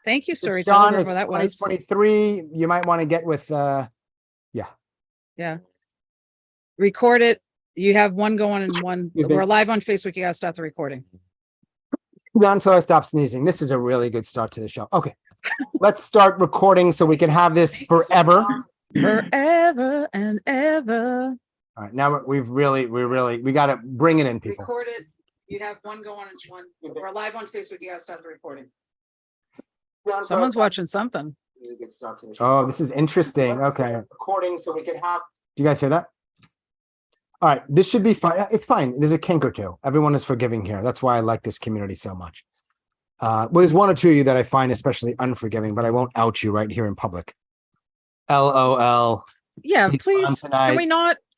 Thank you, Suri. It's Tell John, her it's where that was. 2023. You might want to get with, Yeah. Record it. You have one going and one. You think- We're live on Facebook. You gotta start the recording. not until I stop sneezing. This is a really good start to the show. Okay, let's start recording so we can have this forever. Forever and ever. All right, now we got to bring it in, people. Record it. You have one going and one. We're live on Facebook. You gotta start the recording. Someone's watching something. Oh, this is interesting. Okay. Recording so we can have. Do you guys hear that? All right, this should be fine. It's fine. There's a kink or two. Everyone is forgiving here. That's why I like this community so much. Well, there's one or two of you that I find especially unforgiving, but I won't out you right here in public. LOL. Yeah, He's please. on tonight. Can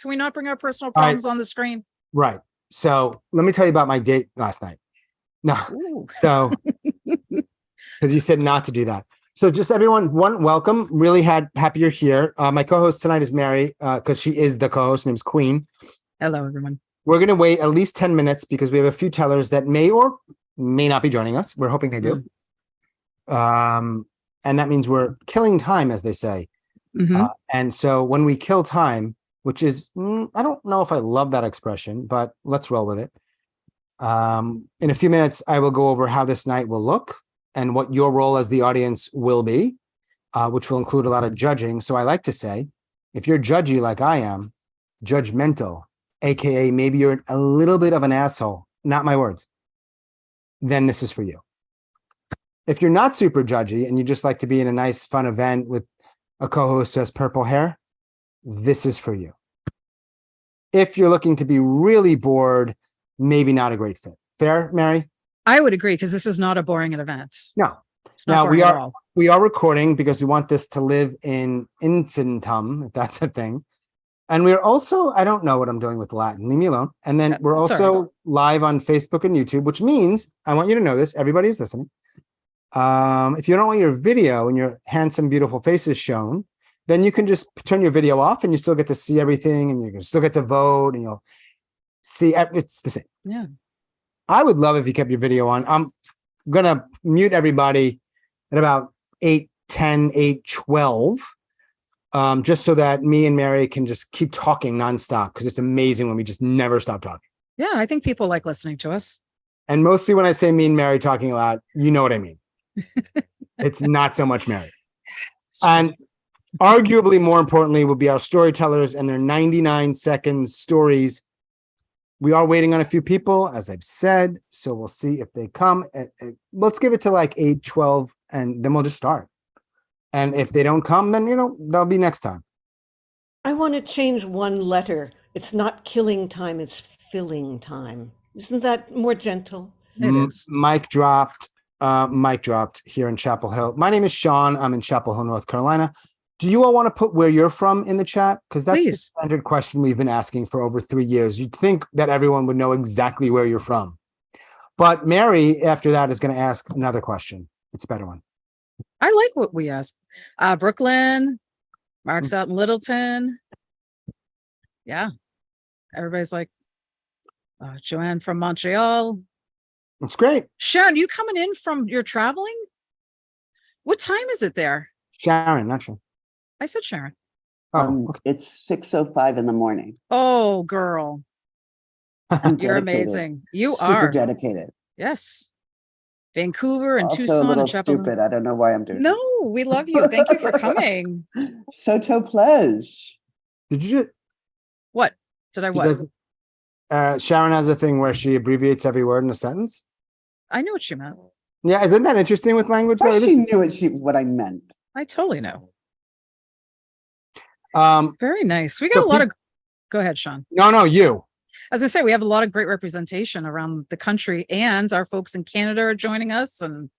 we not bring our personal problems on the screen? Right. So let me tell you about my date last night. No. Ooh. So, because you said not to do that. So just everyone, welcome. Really happy you're here. My co-host tonight is Mary, because she is the co-host. Her name's Queen. Hello, everyone. We're going to wait at least 10 minutes because we have a few tellers that may or may not be joining us. We're hoping they do. And that means we're killing time, as they say. Mhm. And so when we kill time, which is, I don't know if I love that expression, but let's roll with it. In a few minutes, I will go over how this night will look and what your role as the audience will be, which will include a lot of judging. So I like to say, if you're judgy like I am, judgmental, AKA maybe you're a little bit of an asshole, not my words, then this is for you. If you're not super judgy and you just like to be in a nice, fun event with a co-host who has purple hair, this is for you. If you're looking to be really bored, maybe not a great fit. Fair, Mary? I would agree because this is not a boring event. No. It's not Now boring at all. we are recording because we want this to live in infinitum, if that's a thing. And we're also, I don't know what I'm doing with Latin. Leave me alone. And then we're That's all also right. live on Facebook and YouTube, which means I want you to know this. Everybody who's listening. If you don't want your video and your handsome, beautiful faces shown, then you can just turn your video off and you still get to see everything and you can still get to vote and you'll see it's the same. Yeah. I would love if you kept your video on. I'm going to mute everybody at about 8:10, 8:12, just so that me and Mary can just keep talking nonstop because it's amazing when we just never stop talking. Yeah, I think people like listening to us. And mostly when I say me and Mary talking a lot, you know what I mean. It's not so much Mary. And arguably more importantly would be our storytellers and their 99 seconds stories. We are waiting on a few people, as I've said, so we'll see if they come. Let's give it to like 8:12 and then we'll just start. And if they don't come, then, they'll be next time. I want to change one letter. It's not killing time, it's filling time. Isn't that more gentle? It is. Mic dropped here in Chapel Hill. My name is Sean. I'm in Chapel Hill, North Carolina. Do you all want to put where you're from in the chat? Because that's the standard question we've been asking for over 3 years. You'd think that everyone would know exactly where you're from. But Mary, after that, is going to ask another question. It's a better one. I like what we ask. Brooklyn, Mark's out in Littleton. Yeah. Everybody's like, Joanne from Montreal. That's great. Sharon, you coming in from your traveling? What time is it there? Sharon, not Sharon. I said Sharon. Oh, okay. It's 6:05 in the morning. Oh, girl. I'm You're dedicated. amazing. You Super are. dedicated. Yes. Vancouver and Also a Tucson little and Chapel. stupid. I don't know why I'm doing No, we love you. Thank you for coming. this. Soto Plege. Did you just... What? Did I what? Sharon has a thing where she abbreviates every word in a sentence. I knew what you meant. Yeah, isn't that interesting with language? Well, though? she knew what I meant. I totally know. Um, Very nice. We got so a lot of. Go ahead, Sean. no, you. I was gonna say we have a lot of great representation around the country, and our folks in Canada are joining us, and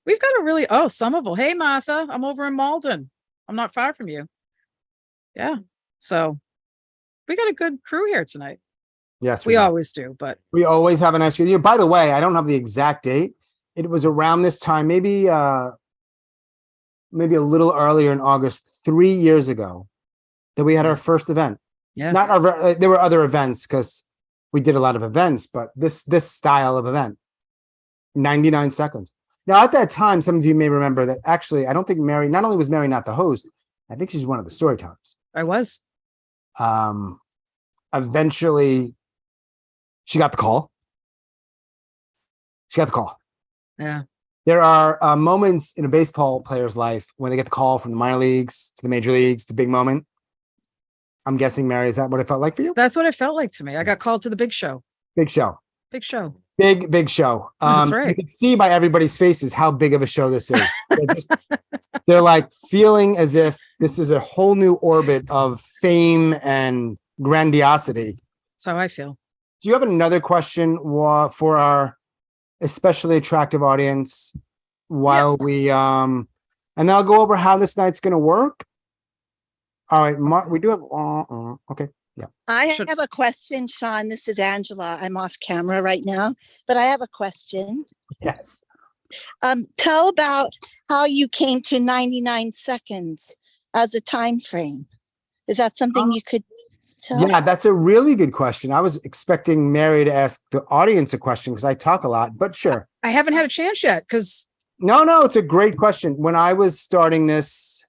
we've got a really Somerville. Hey, Martha, I'm over in Malden. I'm not far from you. Yeah, so we got a good crew here tonight. Yes, We do. always do, but We always have a nice year. By the way, I don't have the exact date. It was around this time, maybe a little earlier in August, 3 years ago, that we had our first event. yeah, Not our, there were other events because we did a lot of events, but this style of event, 99 seconds. Now, at that time, some of you may remember that actually, I don't think Mary, not only was Mary not the host, I think she's one of the storytellers. I was. Eventually, she got the call. Yeah. There are moments in a baseball player's life when they get the call from the minor leagues to the major leagues to big moment. I'm guessing, Mary, is that what it felt like for you? That's what it felt like to me. I got called to the big show. Big show. Big show. Big show. That's right. You can see by everybody's faces how big of a show this is. They're like feeling as if this is a whole new orbit of fame and grandiosity. That's how I feel. Do you have another question for our especially attractive audience while we and then I'll go over how this night's going to work. All right, Mark, we do have okay. Yeah. I Should- have a question, Sean. This is Angela. I'm off camera right now, but I have a question. Yes. Tell about how you came to 99 seconds as a time frame. Is that something you could tell? Yeah, that's a really good question. I was expecting Mary to ask the audience a question because I talk a lot, but sure. I haven't had a chance yet because No, it's a great question. When I was starting this,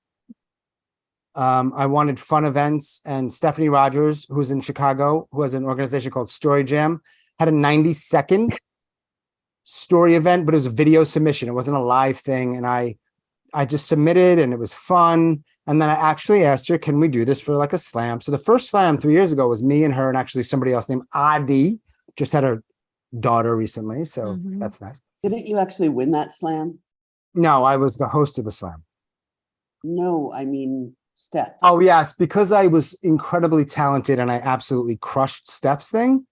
I wanted fun events, and Stephanie Rogers, who's in Chicago, who has an organization called Story Jam, had a 90-second story event, but it was a video submission. It wasn't a live thing. And I just submitted and it was fun. And then I actually asked her, can we do this for like a slam? So the first slam 3 years ago was me and her and actually somebody else named Adi, just had her daughter recently. So Mhm. that's nice. Didn't you actually win that slam? No, I was the host of the slam. No, I mean steps. Oh, yes, because I was incredibly talented and I absolutely crushed Steph's thing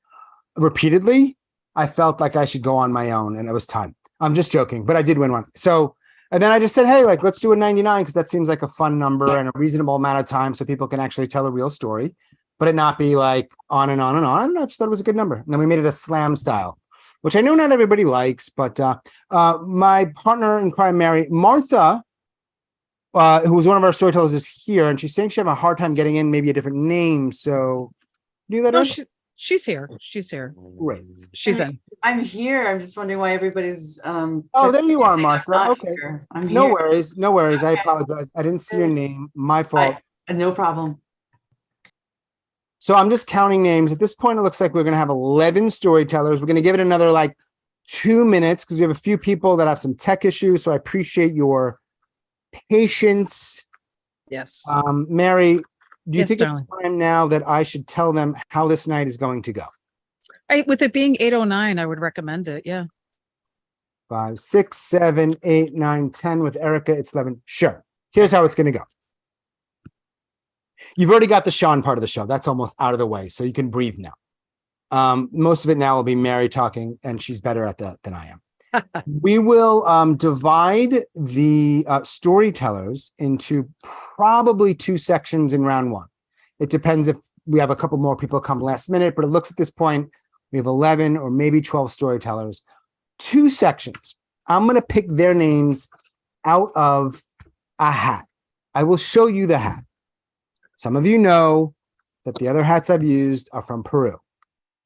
repeatedly. I felt like I should go on my own and it was time. I'm just joking, but I did win one. So, and then I just said, hey, like, let's do a 99 because that seems like a fun number and a reasonable amount of time so people can actually tell a real story, but it not be like on and on and on. I just thought it was a good number. And then we made it a slam style, which I know not everybody likes, but my partner in crime, Mary, Martha, who was one of our storytellers, is here, and she's saying she having a hard time getting in, maybe a different name. So, do you let no, her? she's here. She's here. Great. She's in. I'm here. I'm just wondering why everybody's Oh, there you are, Martha. not Okay. here. I'm No here. worries. No worries. I Okay. apologize. I didn't see your name. My fault. No problem. So I'm just counting names. At this point, it looks like we're going to have 11 storytellers. We're going to give it another like 2 minutes because we have a few people that have some tech issues. So I appreciate your patience. Yes. Mary, do you Yes, think darling. it's time now that I should tell them how this night is going to go? With it being 8:09, I would recommend it. Yeah. 5, 6, 7, 8, 9, 10. With Erica, it's 11. Sure. Here's how it's going to go. You've already got the Sean part of the show. That's almost out of the way, so you can breathe now. Most of it now will be Mary talking, and she's better at that than I am. We will divide the storytellers into probably 2 sections in round 1. It depends if we have a couple more people come last minute, but it looks at this point, we have 11 or maybe 12 storytellers. 2 sections. I'm going to pick their names out of a hat. I will show you the hat. Some of you know that the other hats I've used are from Peru.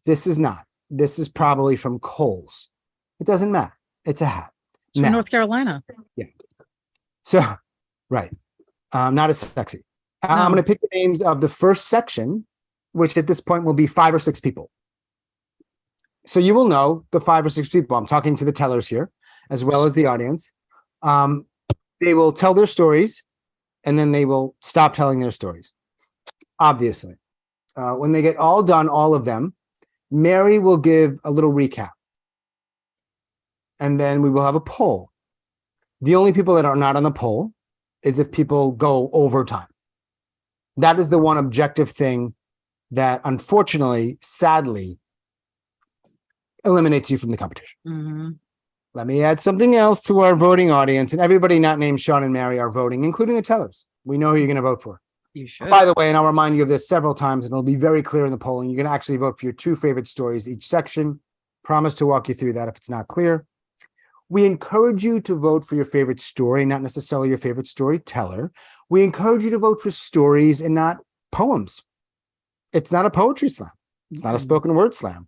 This is not. This is probably from Kohl's. It doesn't matter. It's a hat. It's from Now- North Carolina. So, right. Not as sexy. I'm No. going to pick the names of the first section, which at this point will be 5 or 6 people. So you will know the 5 or 6 people. I'm talking to the tellers here, as well as the audience. They will tell their stories, and then they will stop telling their stories. Obviously. When they get all done, all of them, Mary will give a little recap. And then we will have a poll. The only people that are not on the poll is if people go over time. That is the one objective thing that unfortunately, sadly, eliminates you from the competition. Mhm. Let me add something else to our voting audience, and everybody not named Sean and Mary are voting, including the tellers. We know who you're going to vote for. You should. By the way, and I'll remind you of this several times, and it'll be very clear in the polling. You're going to actually vote for your 2 favorite stories each section. Promise to walk you through that if it's not clear. We encourage you to vote for your favorite story, not necessarily your favorite storyteller. We encourage you to vote for stories and not poems. It's not a poetry slam. It's not a spoken word slam.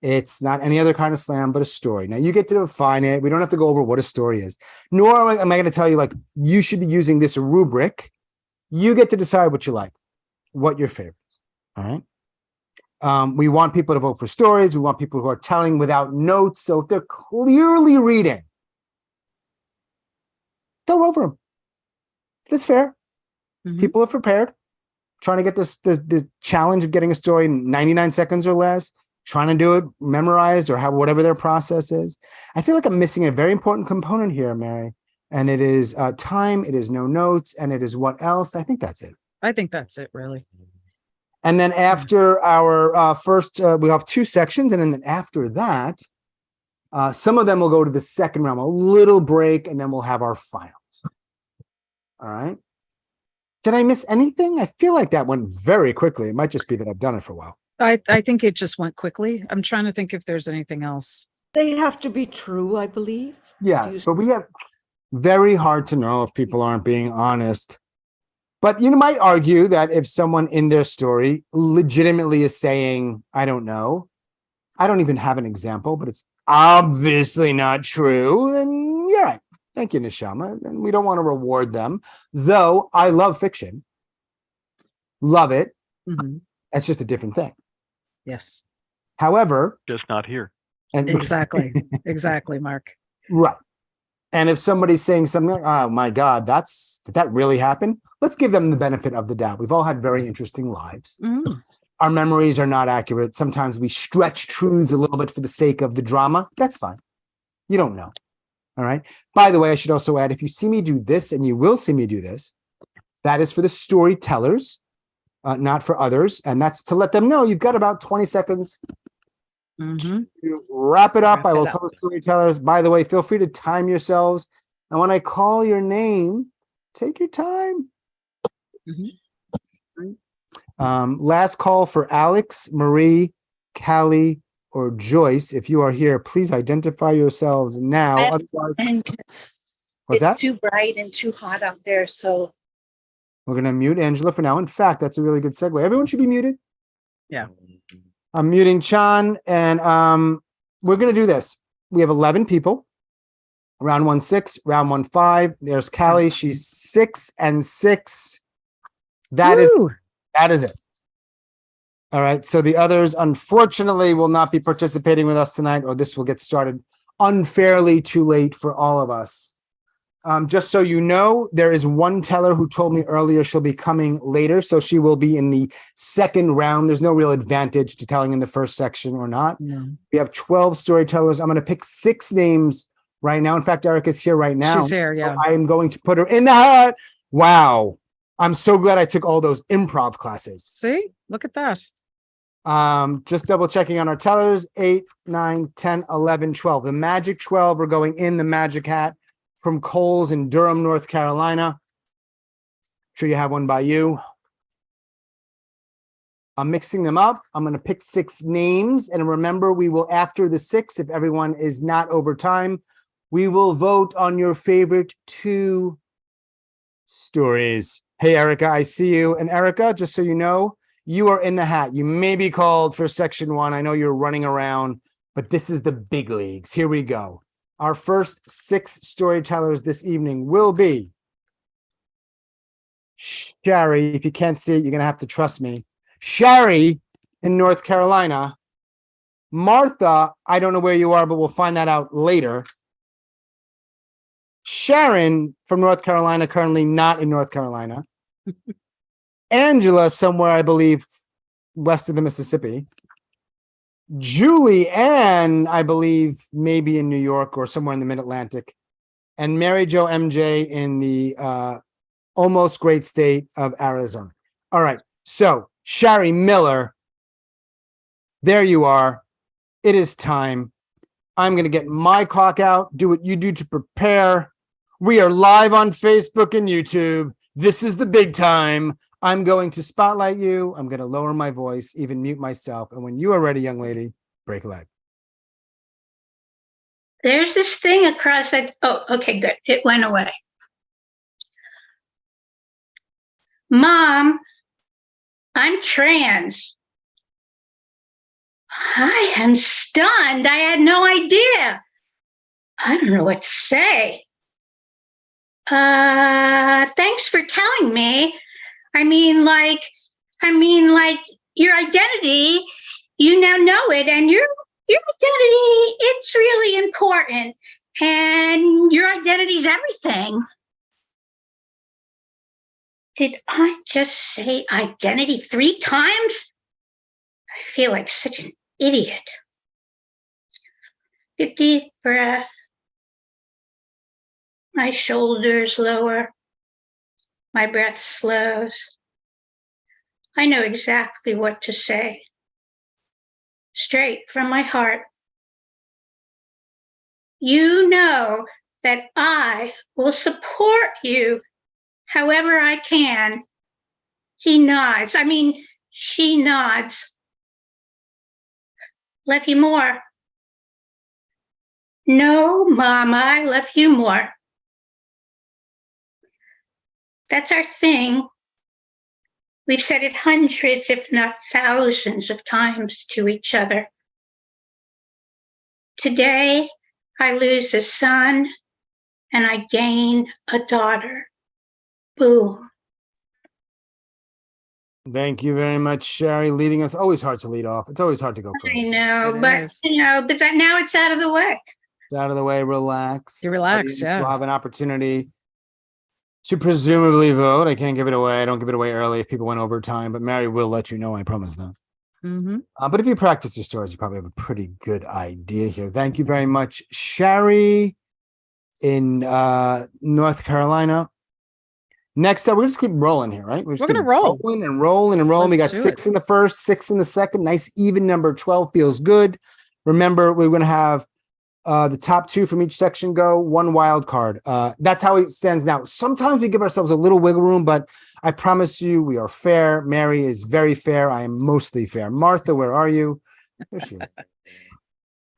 It's not any other kind of slam, but a story. Now you get to define it. We don't have to go over what a story is. Nor am I going to tell you like you should be using this rubric. You get to decide what you like, what your favorite is. All right. We want people to vote for stories. We want people who are telling without notes. So if they're clearly reading, go over them. That's fair. Mhm. People are prepared, trying to get this challenge of getting a story in 99 seconds or less, trying to do it memorized or whatever their process is. I feel like I'm missing a very important component here, Mary, and it is time, it is no notes, and it is what else? I think that's it. I think that's it, really. And then after our first, we have 2 sections, and then after that, some of them will go to the second round, a little break, and then we'll have our finals. All right. Did I miss anything? I feel like that went very quickly. It might just be that I've done it for a while. I think it just went quickly. I'm trying to think if there's anything else. They have to be true, I believe. Yes, but we have very hard to know if people aren't being honest. But you might argue that if someone in their story legitimately is saying, I don't know, I don't even have an example, but it's obviously not true, then you're right. Thank you, Neshama. And we don't want to reward them, though I love fiction. Love it. Mhm. That's just a different thing. Yes, However, Just not here. and exactly. Exactly, Mark. right. And if somebody's saying something like, oh my God, did that really happen? Let's give them the benefit of the doubt. We've all had very interesting lives. Mhm. Our memories are not accurate. Sometimes we stretch truths a little bit for the sake of the drama. That's fine. You don't know. All right. By the way, I should also add, if you see me do this, and you will see me do this, that is for the storytellers, not for others. And that's to let them know you've got about 20 seconds Mhm. to wrap it up. Wrap I it will up. tell the storytellers, by the way, feel free to time yourselves. And when I call your name, take your time. Mhm. Last call for Alex, Marie, Callie, or Joyce. If you are here, please identify yourselves now. I- Otherwise, And it's what's that? too bright and too hot out there, so We're going to mute Angela for now. In fact, that's a really good segue. Everyone should be muted. Yeah. I'm muting Chan, and we're going to do this. We have 11 people. Round 1, 6. Round 1, 5. There's Callie. She's 6 and 6. That is Woo! it. All right. So the others, unfortunately, will not be participating with us tonight, or this will get started unfairly too late for all of us. Just so you know, there is one teller who told me earlier she'll be coming later, so she will be in the second round. There's no real advantage to telling in the first section or not. No. We have 12 storytellers. I'm going to pick 6 names right now. In fact, Erica's here right now. She's here, yeah. So I am going to put her in the hat. Wow. I'm so glad I took all those improv classes. See? Look at that. Just double checking on our tellers. 8, 9, 10, 11, 12. The magic 12 are going in the magic hat from Kohl's in Durham, North Carolina. Sure you have one by you. I'm mixing them up. I'm going to pick 6 names. And remember, we will, after the 6, if everyone is not over time, we will vote on your favorite 2 stories. Hey, Erica, I see you. And Erica, just so you know, you are in the hat. You may be called for section 1. I know you're running around, but this is the big leagues. Here we go. Our first 6 storytellers this evening will be Shari. If you can't see it, you're going to have to trust me. Shari in North Carolina. Martha, I don't know where you are, but we'll find that out later. Sharon from North Carolina, currently not in North Carolina. Angela, somewhere, I believe, west of the Mississippi. Julie Ann, I believe, maybe in New York or somewhere in the mid-Atlantic. And Mary Jo MJ in the almost great state of Arizona. All right. So, Shari Miller, there you are. It is time. I'm going to get my clock out, do what you do to prepare. We are live on Facebook and YouTube. This is the big time. I'm going to spotlight you. I'm going to lower my voice, even mute myself. And when you are ready, young lady, break a leg. There's this thing across that. Oh, okay, good. It went away. Mom, I'm trans. I am stunned. I had no idea. I don't know what to say. Thanks for telling me. I mean, like your identity, you now know it, and your identity, it's really important. And your identity's everything. Did I just say identity 3 times? I feel like such an idiot. A deep breath. My shoulders lower. My breath slows. I know exactly what to say. Straight from my heart. You know that I will support you however I can. He nods. She nods. Love you more. No, Mama, I love you more. That's our thing. We've said it hundreds, if not thousands of times to each other. Today, I lose a son and I gain a daughter. Boom. Thank you very much, Sherry, leading us. Always hard to lead off. It's always hard to go I first. know, It but is. but that now it's out of the way. It's out of the way, relax. You relax, Audience yeah. will have an opportunity to presumably vote. I can't give it away. I don't give it away early if people went over time, but Mary will let you know. I promise that. Mhm. But if you practice your stories, you probably have a pretty good idea here. Thank you very much, Sherry in North Carolina. Next up, we're just keep rolling here, right? We're gonna roll. rolling and rolling and rolling. We got Let's do 6 in the first, 6 in the second. Nice even number. 12 feels good. Remember, we're going to have the top 2 from each section go, 1 wild card. That's how it stands now. Sometimes we give ourselves a little wiggle room, but I promise you we are fair. Mary is very fair. I am mostly fair. Martha, where are you? There she is.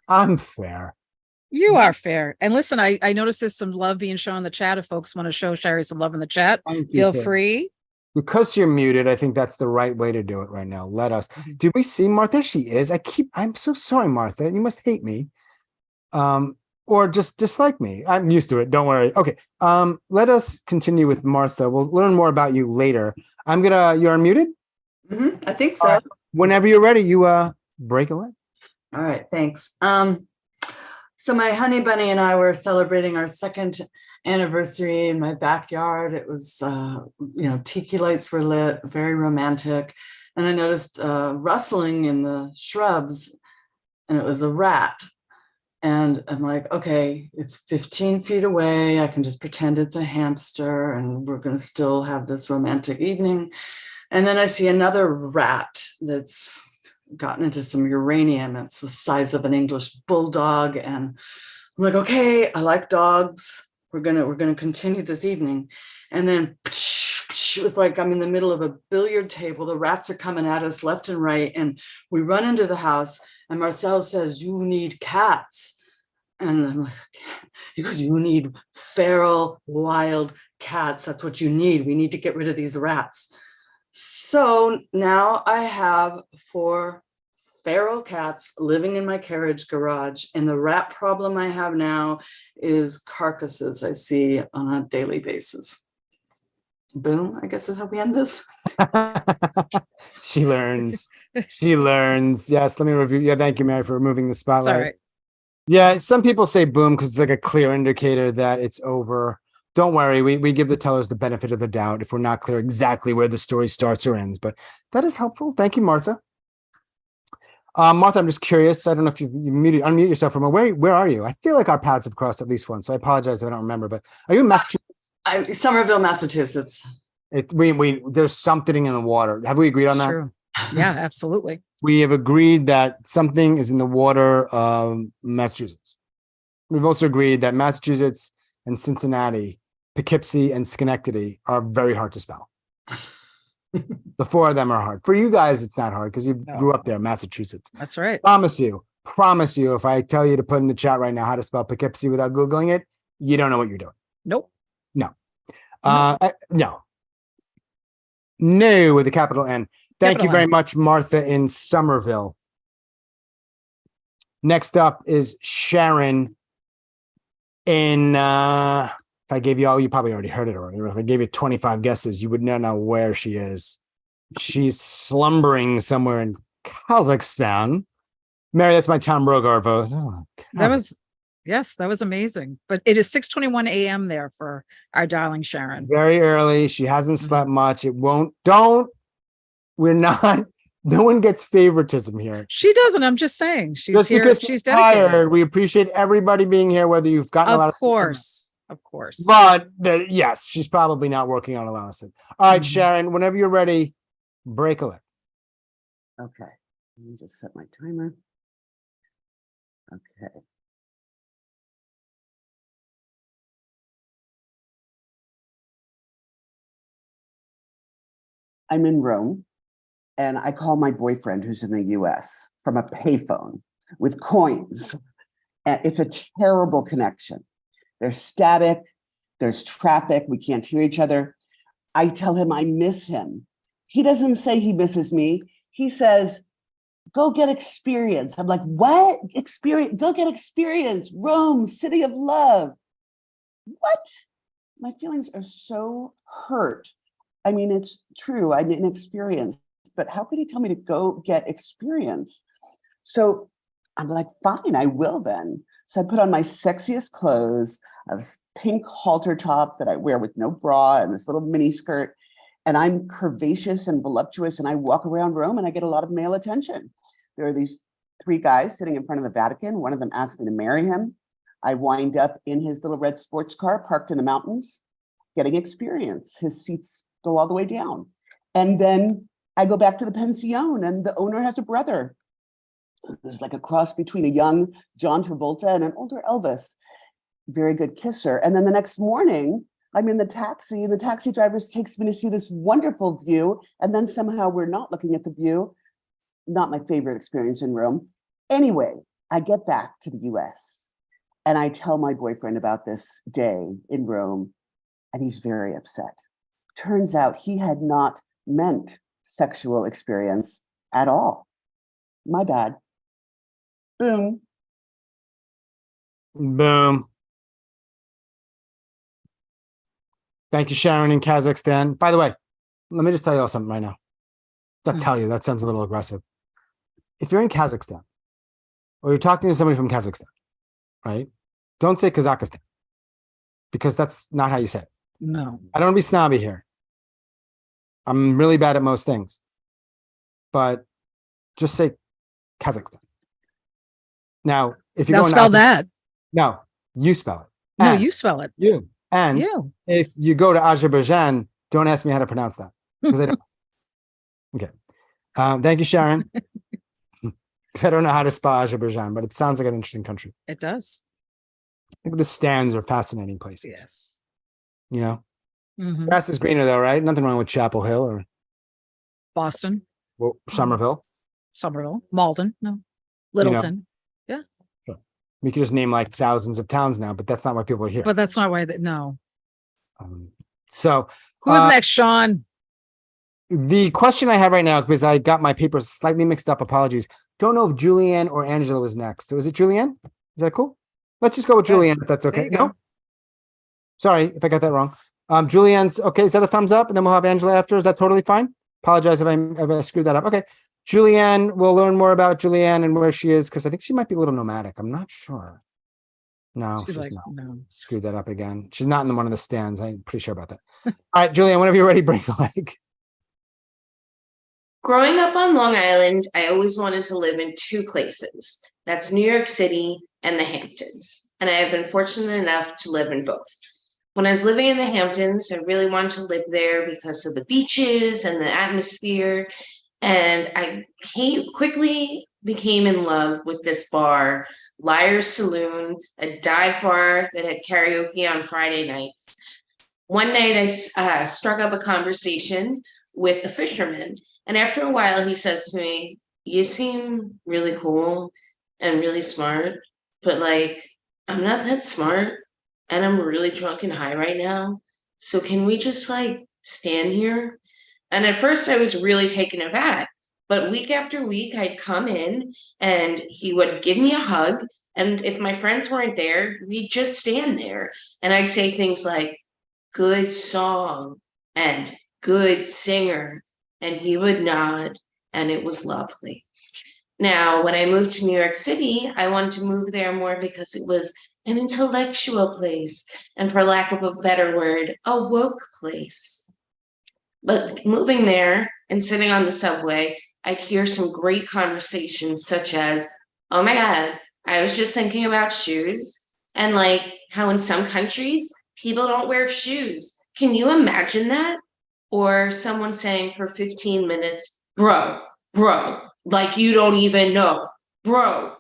I'm fair. You are fair. And listen, I noticed there's some love being shown in the chat. If folks want to show Sherry some love in the chat, Thank you, feel Fair. free. Because you're muted, I think that's the right way to do it right now. Let us. Mhm. Did we see Martha? There she is. I'm so sorry, Martha. You must hate me. Or just dislike me. I'm used to it. Don't worry. Okay. Let us continue with Martha. We'll learn more about you later. You're unmuted. I think so. Whenever you're ready, you break away. All right, thanks. So my honey bunny and I were celebrating our 2nd anniversary in my backyard. It was, tiki lights were lit, very romantic. And I noticed rustling in the shrubs, and it was a rat. And I'm like, okay, it's 15 feet away. I can just pretend it's a hamster and we're going to still have this romantic evening. And then I see another rat that's gotten into some uranium. It's the size of an English bulldog. And I'm like, okay, I like dogs. We're gonna continue this evening. And then it was like I'm in the middle of a billiard table. The rats are coming at us left and right. And we run into the house and Marcel says, "You need cats." And I'm like, he goes, "You need feral, wild cats. That's what you need. We need to get rid of these rats." So now I have 4 feral cats living in my carriage garage. And the rat problem I have now is carcasses I see on a daily basis. Boom, I guess is how we end this. She learns. She learns. Yes, let me review. Yeah, thank you, Mary, for removing the It's spotlight. all right. Yeah, some people say boom because it's like a clear indicator that it's over. Don't worry, we give the tellers the benefit of the doubt if we're not clear exactly where the story starts or ends, but that is helpful. Thank you, Martha. Martha, I'm just curious. I don't know if you unmute yourself from where are you? I feel like our paths have crossed at least once, so I apologize if I don't remember, but are you in Massachusetts? I'm Somerville, Massachusetts. There's something in the water. Have we agreed on It's that? true. Yeah, absolutely. We have agreed that something is in the water of Massachusetts. We've also agreed that Massachusetts and Cincinnati, Poughkeepsie and Schenectady are very hard to spell. The 4 of them are hard. For you guys, it's not hard because you No. grew up there, Massachusetts. That's right. Promise you, if I tell you to put in the chat right now how to spell Poughkeepsie without Googling it, you don't know what you're doing. Nope. No. No with a capital N. Thank you Capital very N. much, Martha in Somerville. Next up is Sharon in, if I gave you all, you probably already heard it already. If I gave you 25 guesses, you would not know where she is. She's slumbering somewhere in Kazakhstan. Mary, that's my Tom Brogar vote. Oh, That was, yes, that was amazing. But it is 6:21 a.m. there for our darling Sharon. very early. She hasn't Mhm. slept much. We're not, no one gets favoritism here. She doesn't. I'm just saying. She's Just here. because She's she's dedicated. tired, we appreciate everybody being here, whether you've gotten a lot Of of course. Of course. But yes, she's probably not working on a lot of stuff. All right, Mhm. Sharon, whenever you're ready, break a leg. Okay, let me just set my timer. Okay. I'm in Rome and I call my boyfriend who's in the US from a payphone with coins. And it's a terrible connection. There's static, there's traffic, we can't hear each other. I tell him I miss him. He doesn't say he misses me. He says, go get experience. I'm like, what? Experience? Go get experience. Rome, city of love. What? My feelings are so hurt. I mean, it's true. I'm inexperienced, but how could he tell me to go get experience? So I'm like, fine, I will then. So I put on my sexiest clothes, a pink halter top that I wear with no bra and this little mini skirt. And I'm curvaceous and voluptuous, and I walk around Rome and I get a lot of male attention. There are these 3 guys sitting in front of the Vatican. One of them asked me to marry him. I wind up in his little red sports car parked in the mountains, getting experience. His seats go all the way down. And then I go back to the pension and the owner has a brother. There's like a cross between a young John Travolta and an older Elvis. Very good kisser. And then the next morning, I'm in the taxi and the taxi driver takes me to see this wonderful view. And then somehow we're not looking at the view. Not my favorite experience in Rome. Anyway, I get back to the US and I tell my boyfriend about this day in Rome and he's very upset. Turns out he had not meant sexual experience at all. My bad. Boom. Boom. Thank you, Sharon in Kazakhstan. By the way, let me just tell you all something right now. Not Hmm. tell you, that sounds a little aggressive. If you're in Kazakhstan or you're talking to somebody from Kazakhstan, right? Don't say Kazakhstan because that's not how you say it. No. I don't want to be snobby here. I'm really bad at most things, but just say Kazakhstan. Now, if you're Now going spell to, that. no, you spell it. No, And you spell it. you. And You. if you go to Azerbaijan, don't ask me how to pronounce that because I don't. Okay. Thank you, Sharon. I don't know how to spell Azerbaijan, but it sounds like an interesting country. It does. I think the stands are fascinating places. Yes. You know, Mhm. grass is greener though, right? Nothing wrong with Chapel Hill or Boston, Somerville. Somerville, Malden, no, Littleton. We could just name like thousands of towns now, but that's not why people are here. But that's not why that, no. So Who's Uh, next, Sean? the question I have right now, because I got my papers slightly mixed up, apologies. Don't know if Julianne or Angela was next. So is it Julianne? Is that cool? Let's just go with Yeah. Julianne if that's There okay. you go. No? Sorry if I got that wrong. Julianne's okay. Is that a thumbs up? And then we'll have Angela after. Is that totally fine? Apologize if I screwed that up. Okay. Julianne, we'll learn more about Julianne and where she is because I think she might be a little nomadic. I'm not sure. No, She's she's like, not. no. Screwed that up again. She's not in one of the stands. I'm pretty sure about that. All right, Julianne, whenever you're ready, break the leg. Growing up on Long Island, I always wanted to live in 2 places. That's New York City and the Hamptons. And I have been fortunate enough to live in both. When I was living in the Hamptons, I really wanted to live there because of the beaches and the atmosphere. And I quickly became in love with this bar, Liar's Saloon, a dive bar that had karaoke on Friday nights. One night I struck up a conversation with a fisherman. And after a while, he says to me, "You seem really cool and really smart, but like, I'm not that smart and I'm really drunk and high right now. So can we just like stand here?" And at first I was really taken aback But week after week, I'd come in and he would give me a hug. And if my friends weren't there, we'd just stand there. And I'd say things like, good song and good singer. And he would nod, and it was lovely. Now, when I moved to New York City, I wanted to move there more because it was an intellectual place, and for lack of a better word, a woke place. But moving there and sitting on the subway, I'd hear some great conversations, such as, oh my God, I was just thinking about shoes, and like how in some countries, people don't wear shoes. Can you imagine that? Or someone saying for 15 minutes, bro, like you don't even know, bro.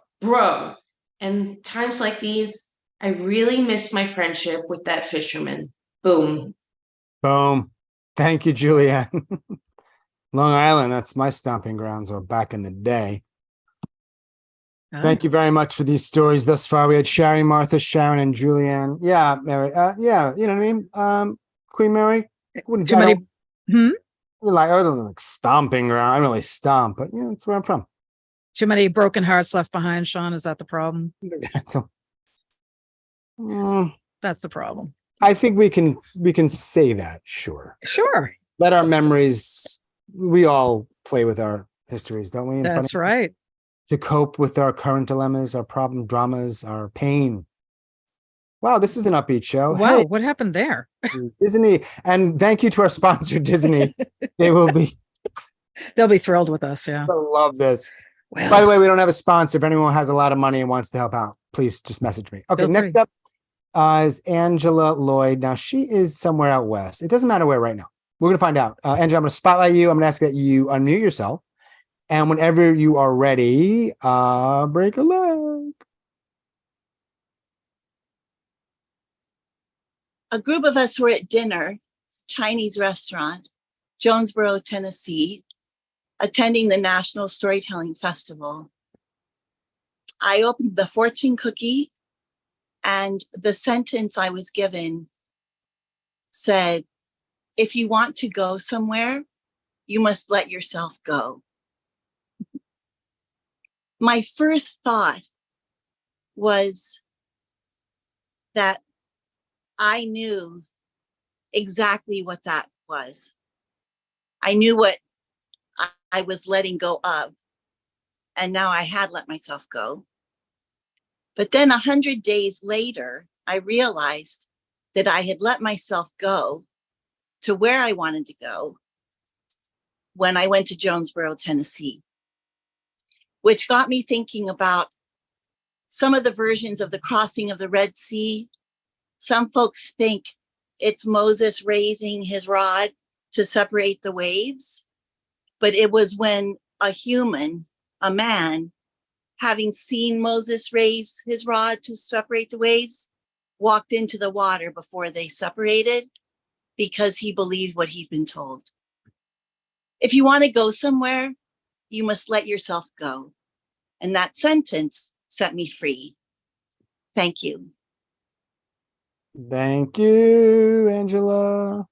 And times like these, I really miss my friendship with that fisherman. Boom. Boom. Thank you, Julianne. Long Island, that's my stomping grounds, or back in the day. Thank you very much for these stories thus far. We had Sherry, Martha, Sharon, and Julianne. Yeah, Mary. Yeah, you know what I mean? Queen Mary. Too many. Like, I don't like stomping ground. I don't really stomp, but yeah, that's where I'm from. Too many broken hearts left behind, Sean. Is that the problem? That's the problem. I think we can say that, sure. Sure. Let our memories, we all play with our histories, don't we? That's right. To cope with our current dilemmas, our problem dramas, our pain. Wow, this is an upbeat show. Wow, Hey, what happened there? Disney. And thank you to our sponsor, Disney. They'll be thrilled with us. Yeah. I love this. Well, By the way, we don't have a sponsor. If anyone has a lot of money and wants to help out, please just message me. Okay, Feel next free. up is Angela Lloyd. Now, she is somewhere out west. It doesn't matter where right now. We're going to find out. Angela, I'm going to spotlight you. I'm going to ask that you unmute yourself. And whenever you are ready, break a leg. A group of us were at dinner, Chinese restaurant, Jonesboro, Tennessee, attending the National Storytelling Festival. I opened the fortune cookie, and the sentence I was given said, if you want to go somewhere, you must let yourself go. My first thought was that I knew exactly what that was. I knew what I was letting go of, and now I had let myself go. But then 100 days later, I realized that I had let myself go to where I wanted to go when I went to Jonesboro, Tennessee, which got me thinking about some of the versions of the crossing of the Red Sea. Some folks think it's Moses raising his rod to separate the waves, but it was when a human, a man, having seen Moses raise his rod to separate the waves, walked into the water before they separated because he believed what he'd been told. If you want to go somewhere, you must let yourself go. And that sentence set me free. Thank you. Thank you, Angela.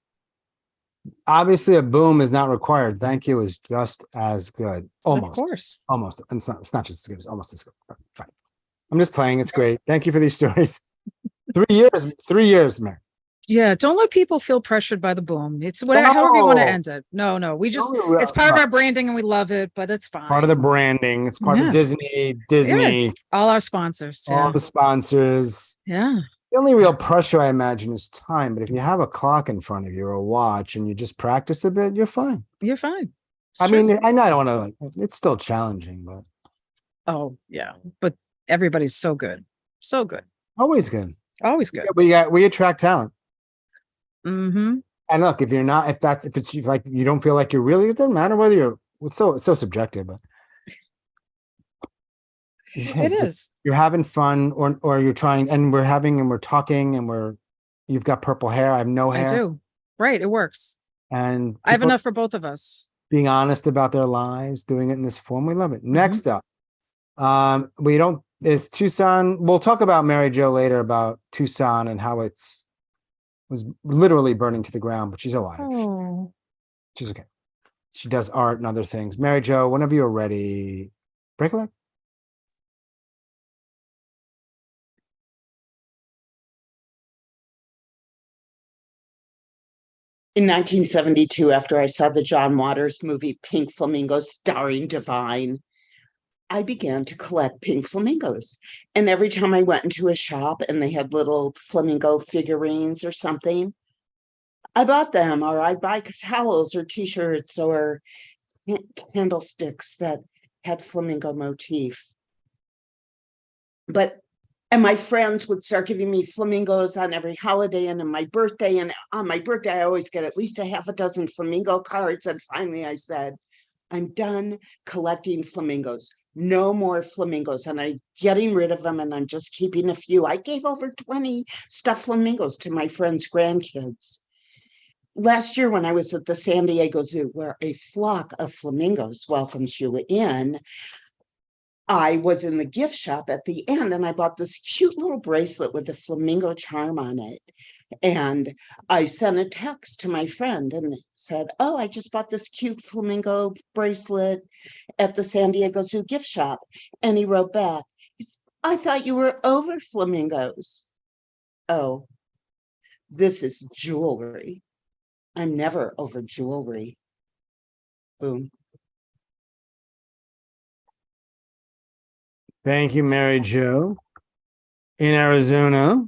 Obviously, a boom is not required. Thank you is just as good. Almost. Of course. Almost. It's not just as good. It's almost as good. Fine. I'm just playing. It's great. Thank you for these stories. 3 years, man. Yeah. Don't let people feel pressured by the boom. It's whatever, however you want to end it. No. We just, it's part of our branding and we love it, but it's fine. Part of the branding. It's part of Yes. Disney, Yes. All our sponsors. all Yeah. the sponsors. Yeah. The only real pressure, I imagine, is time. But if you have a clock in front of you or a watch and you just practice a bit, you're fine. You're fine. It's I true. mean, I know I don't want to, it's still challenging, but Oh, yeah. But everybody's so good. So good. always good. Always good. We attract talent. Mm-hmm. And look, if it's like you don't feel like you're really, it doesn't matter whether you're, it's so subjective, but It is. You're having fun or you're trying, and we're talking and you've got purple hair. I have no hair. I do. Right. It works. And I have people enough for both of us. being honest about their lives, doing it in this form. We love it. Mm-hmm. Next up, it's Tucson. We'll talk about Mary Jo later about Tucson and how was literally burning to the ground, but she's alive. Oh. She's okay. She does art and other things. Mary Jo, whenever you're ready, break a leg. In 1972, after I saw the John Waters movie Pink Flamingos starring Divine, I began to collect pink flamingos. And every time I went into a shop and they had little flamingo figurines or something, I bought them, or I'd buy towels or t-shirts or candlesticks that had flamingo motif. And my friends would start giving me flamingos on every holiday and on my birthday. And on my birthday, I always get at least a half a dozen flamingo cards. And finally I said, I'm done collecting flamingos. No more flamingos. And I'm getting rid of them and I'm just keeping a few. I gave over 20 stuffed flamingos to my friends' grandkids. Last year, when I was at the San Diego Zoo, where a flock of flamingos welcomes you in, I was in the gift shop at the end and I bought this cute little bracelet with a flamingo charm on it. And I sent a text to my friend and said, oh, I just bought this cute flamingo bracelet at the San Diego Zoo gift shop. And he wrote back, I thought you were over flamingos. Oh, this is jewelry. I'm never over jewelry. Boom. Thank you, Mary Jo. In Arizona.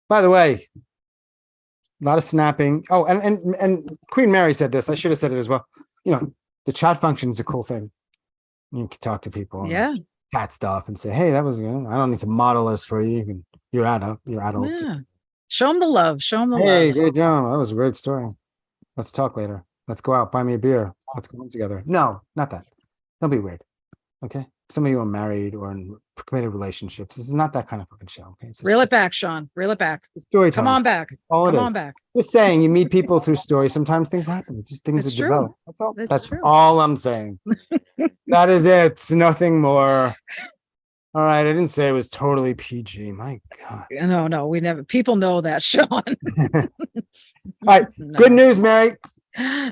By the way, a lot of snapping. Oh, and Queen Mary said this. I should have said it as well. You know, the chat function is a cool thing. You can talk to people. And Yeah. chat stuff and say, hey, that was good. I don't need to model this for you. You're adults. Yeah. Show them the love. Show them the Hey, love. good job. That was a great story. Let's talk later. Let's go out. Buy me a beer. Let's go home together. No, not that. Don't be weird. Okay. Some of you are married or in committed relationships. This is not that kind of fucking show. Okay. It's a Reel it back, Sean. Reel it back. story Come time. on back. All it Come is. on back. Just saying, you meet people through stories. Sometimes things happen. It's just things It's that true. develop. That's all. It's That's true. all I'm saying. That is it. Nothing more. All right. I didn't say it was totally PG. My God. No, we never. People know that, Sean. All right. No. Good news, Mary.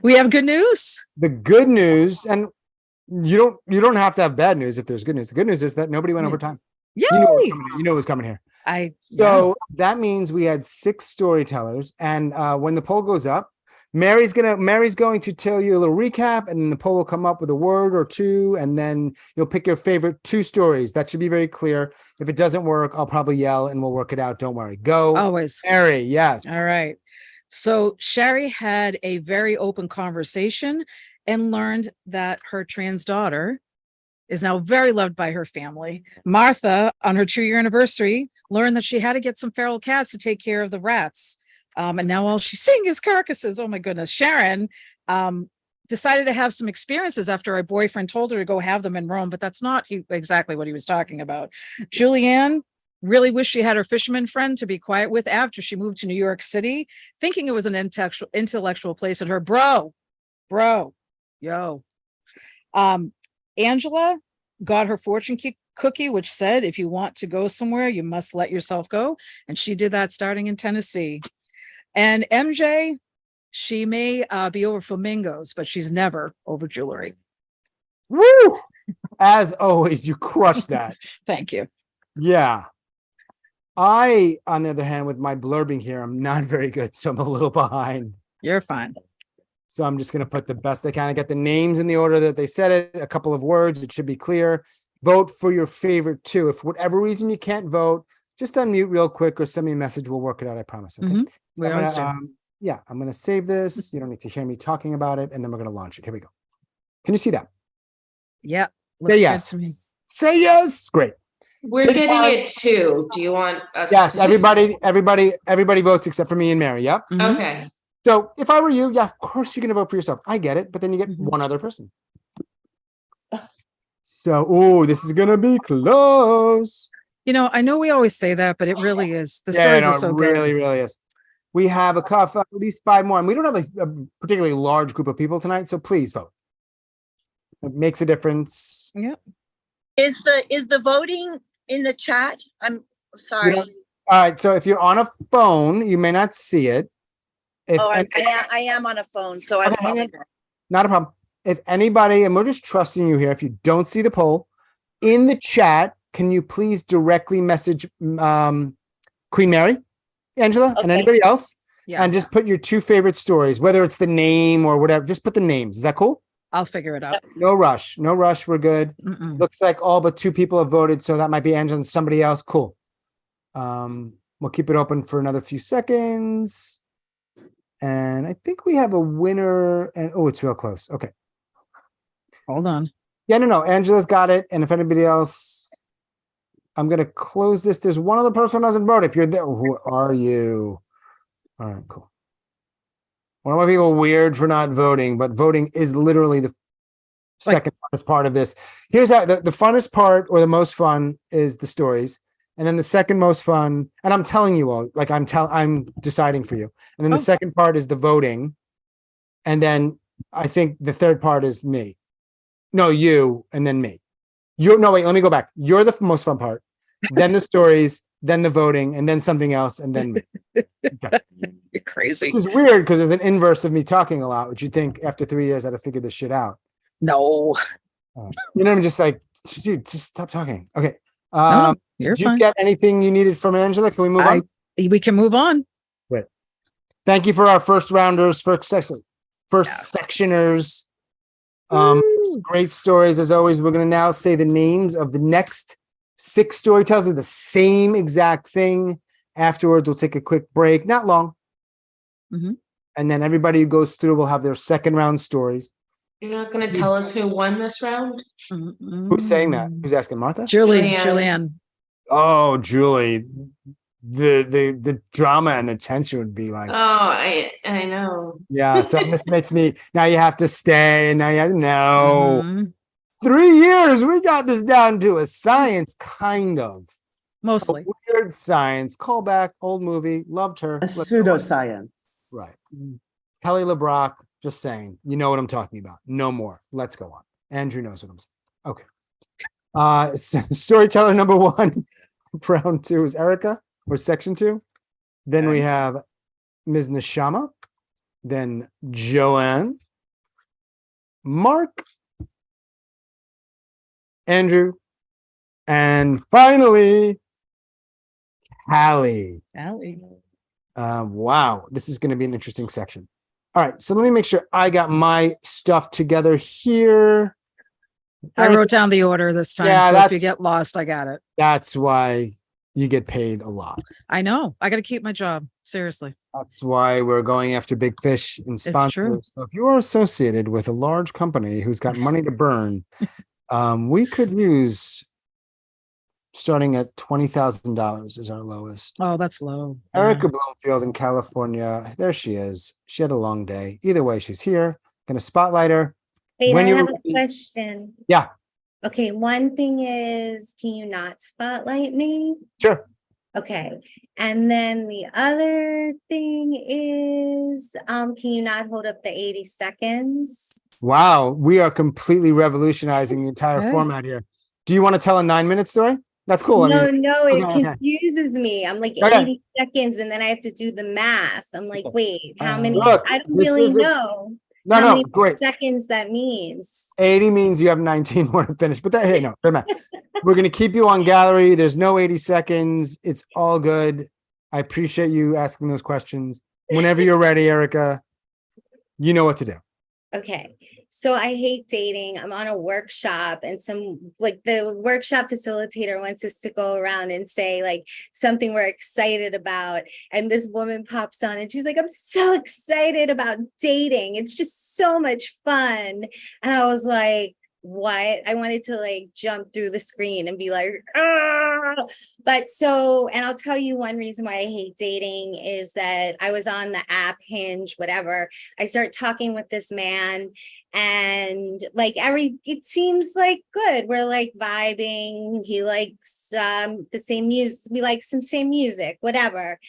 We have good news. The good news, and you don't have to have bad news if there's good news. The good news is that nobody went Yeah. over time. Yay! You knew it was coming. You knew it was coming here. So that means we had 6 storytellers, and when the poll goes up, Mary's going to tell you a little recap, and then the poll will come up with a word or two, and then you'll pick your favorite 2 stories. That should be very clear. If it doesn't work, I'll probably yell and we'll work it out. Don't worry. Go, Always. Mary. Yes. All right. So Sherry had a very open conversation and learned that her trans daughter is now very loved by her family. Martha, on her 2-year anniversary, learned that she had to get some feral cats to take care of the rats. And now all she's seeing is carcasses. Oh my goodness. Sharon decided to have some experiences after her boyfriend told her to go have them in Rome, but that's not exactly what he was talking about. Julianne really wished she had her fisherman friend to be quiet with after she moved to New York City, thinking it was an intellectual place at her. Bro, yo. Angela got her fortune cookie, which said, if you want to go somewhere, you must let yourself go. And she did that starting in Tennessee. And MJ, she may be over flamingos, but she's never over jewelry. Woo! As always, you crushed that. Thank you. Yeah. I, on the other hand, with my blurbing here, I'm not very good, so I'm a little behind. You're fine. So I'm just going to put the best I can. I got the names in the order that they said it, a couple of words. It should be clear. Vote for your favorite 2. If for whatever reason you can't vote, just unmute real quick or send me a message. We'll work it out. I promise. Okay. Mhm. We I'm always gonna, do. yeah, I'm going to save this. You don't need to hear me talking about it. And then we're going to launch it. Here we go. Can you see that? Yeah. Say yes. To me. Say yes. Great. We're Take getting time. it too. Do you want us? Yes. to- Everybody votes except for me and Mary. Yep. Mhm. Okay. So if I were you, yeah, of course you're going to vote for yourself. I get it. But then you get Mhm. one other person. So, this is going to be close. You know, I know we always say that, but it really is. The Yeah, stories no, are so it good. really is. We have at least 5 more, and we don't have a particularly large group of people tonight. So please vote. It makes a difference. Is the voting in the chat? I'm sorry. don't- All right. So if you're on a phone, you may not see it. If, Oh, and- I am on a phone, so I Okay, hang probably. on. Not a problem. If anybody, and we're just trusting you here, if you don't see the poll in the chat, can you please directly message Queen Mary, Angela, and Okay. anybody else? Yeah, And just put your 2 favorite stories, whether it's the name or whatever. Just put the names. Is that cool? I'll figure it out. No rush. No rush. We're good. Mm-mm. Looks like all but 2 people have voted, so that might be Angela and somebody else. Cool. We'll keep it open for another few seconds. And I think we have a winner. And oh, it's real close. Okay. Hold on. Yeah, no. Angela's got it. And if anybody else, I'm gonna close this. There's one other person who hasn't voted. If you're there, who are you? All right, cool. One of my people weird for not voting, but voting is literally the second funnest part of this. Here's how the funnest part or the most fun is the stories. And then the second most fun, and I'm telling you all, like I'm deciding for you. And then the Oh. second part is the voting. And then I think the third part is me. No, you, and then me. No, wait, let me go back. You're the most fun part, then the stories, then the voting, and then something else, and then me. Okay. You're crazy. Which is weird because it's an inverse of me talking a lot, which you think after 3 years I'd have figured this shit out. No. You know, I'm just like, dude, just stop talking. Okay. No, you're Did you fine. get anything you needed from Angela? Can we move on? We can move on. Thank you for our first rounders, first sectioners. Woo. Great stories as always. We're going to now say the names of the next 6 storytellers of the same exact thing. Afterwards, we'll take a quick break, not long. Mhm. And then everybody who goes through will have their second round stories. You're not gonna tell us who won this round? Who's saying that? Who's asking, Martha? Julianne. Julianne. Oh, Julie. The drama and the tension would be like, Oh, I know. yeah. So this makes me now you have to stay, and now you have no. Mhm. 3 years, we got this down to a science, kind of. Mostly. A weird science. Callback, old movie, loved her. A Let's go on. pseudoscience. Right. Kelly LeBrock, just saying. You know what I'm talking about. No more. Let's go on. Andrew knows what I'm saying. Okay. Storyteller number 1, round 2 is Erica, or section 2. Then we have Ms. Nishama, then Joanne, Mark, Andrew, and finally, Callie. Allie. Wow, this is going to be an interesting section. All right, so let me make sure I got my stuff together here. I wrote down the order this time, Yeah, so if you that's- get lost, I got it. That's why you get paid a lot. I know. I got to keep my job. Seriously. That's why we're going after big fish and true. sponsors. So if you are associated with a large company who's got money to burn, we could use starting at $20,000 is our lowest. Oh, that's low. Erica Bloomfield in California. There she is. She had a long day. Either way, she's here. Gonna spotlight her. Wait, When I you're have a ready- question. Yeah. Okay, one thing is, can you not spotlight me? Sure. Okay, and then the other thing is, can you not hold up the 80 seconds? Wow, we are completely revolutionizing the entire Okay. format here. Do you want to tell a 9-minute story? That's cool. I No, mean, no, it okay, okay. confuses me. I'm like Okay. 80 seconds and then I have to do the math. I'm like, wait, how Uh, many? Look, I don't this really is a- know no, how no, many great. seconds that means. 80 means you have 19 more to finish, but that, hey, no, doesn't matter. We're going to keep you on gallery. There's no 80 seconds. It's all good. I appreciate you asking those questions. Whenever you're ready, Erica, you know what to do. Okay, so I hate dating. I'm on a workshop and the workshop facilitator wants us to go around and say like something we're excited about. And this woman pops on and she's like, I'm so excited about dating. It's just so much fun. And I was like, what? I wanted to like jump through the screen and be like, "Ah!" But so, and I'll tell you one reason why I hate dating is that I was on the app Hinge, whatever. I start talking with this man and like it seems like good. We're like vibing. He likes the same music. We like some same music, whatever.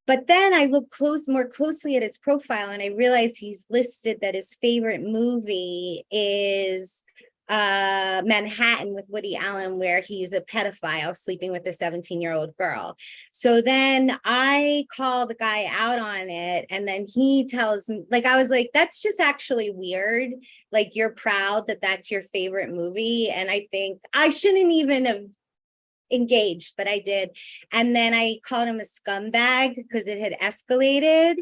But then I look more closely at his profile and I realized he's listed that his favorite movie is Manhattan with Woody Allen, where he's a pedophile sleeping with a 17-year-old girl. So then I call the guy out on it, and then he tells me, like, I was like, that's just actually weird. Like, you're proud that that's your favorite movie. And I think I shouldn't even have engaged, but I did. And then I called him a scumbag because it had escalated.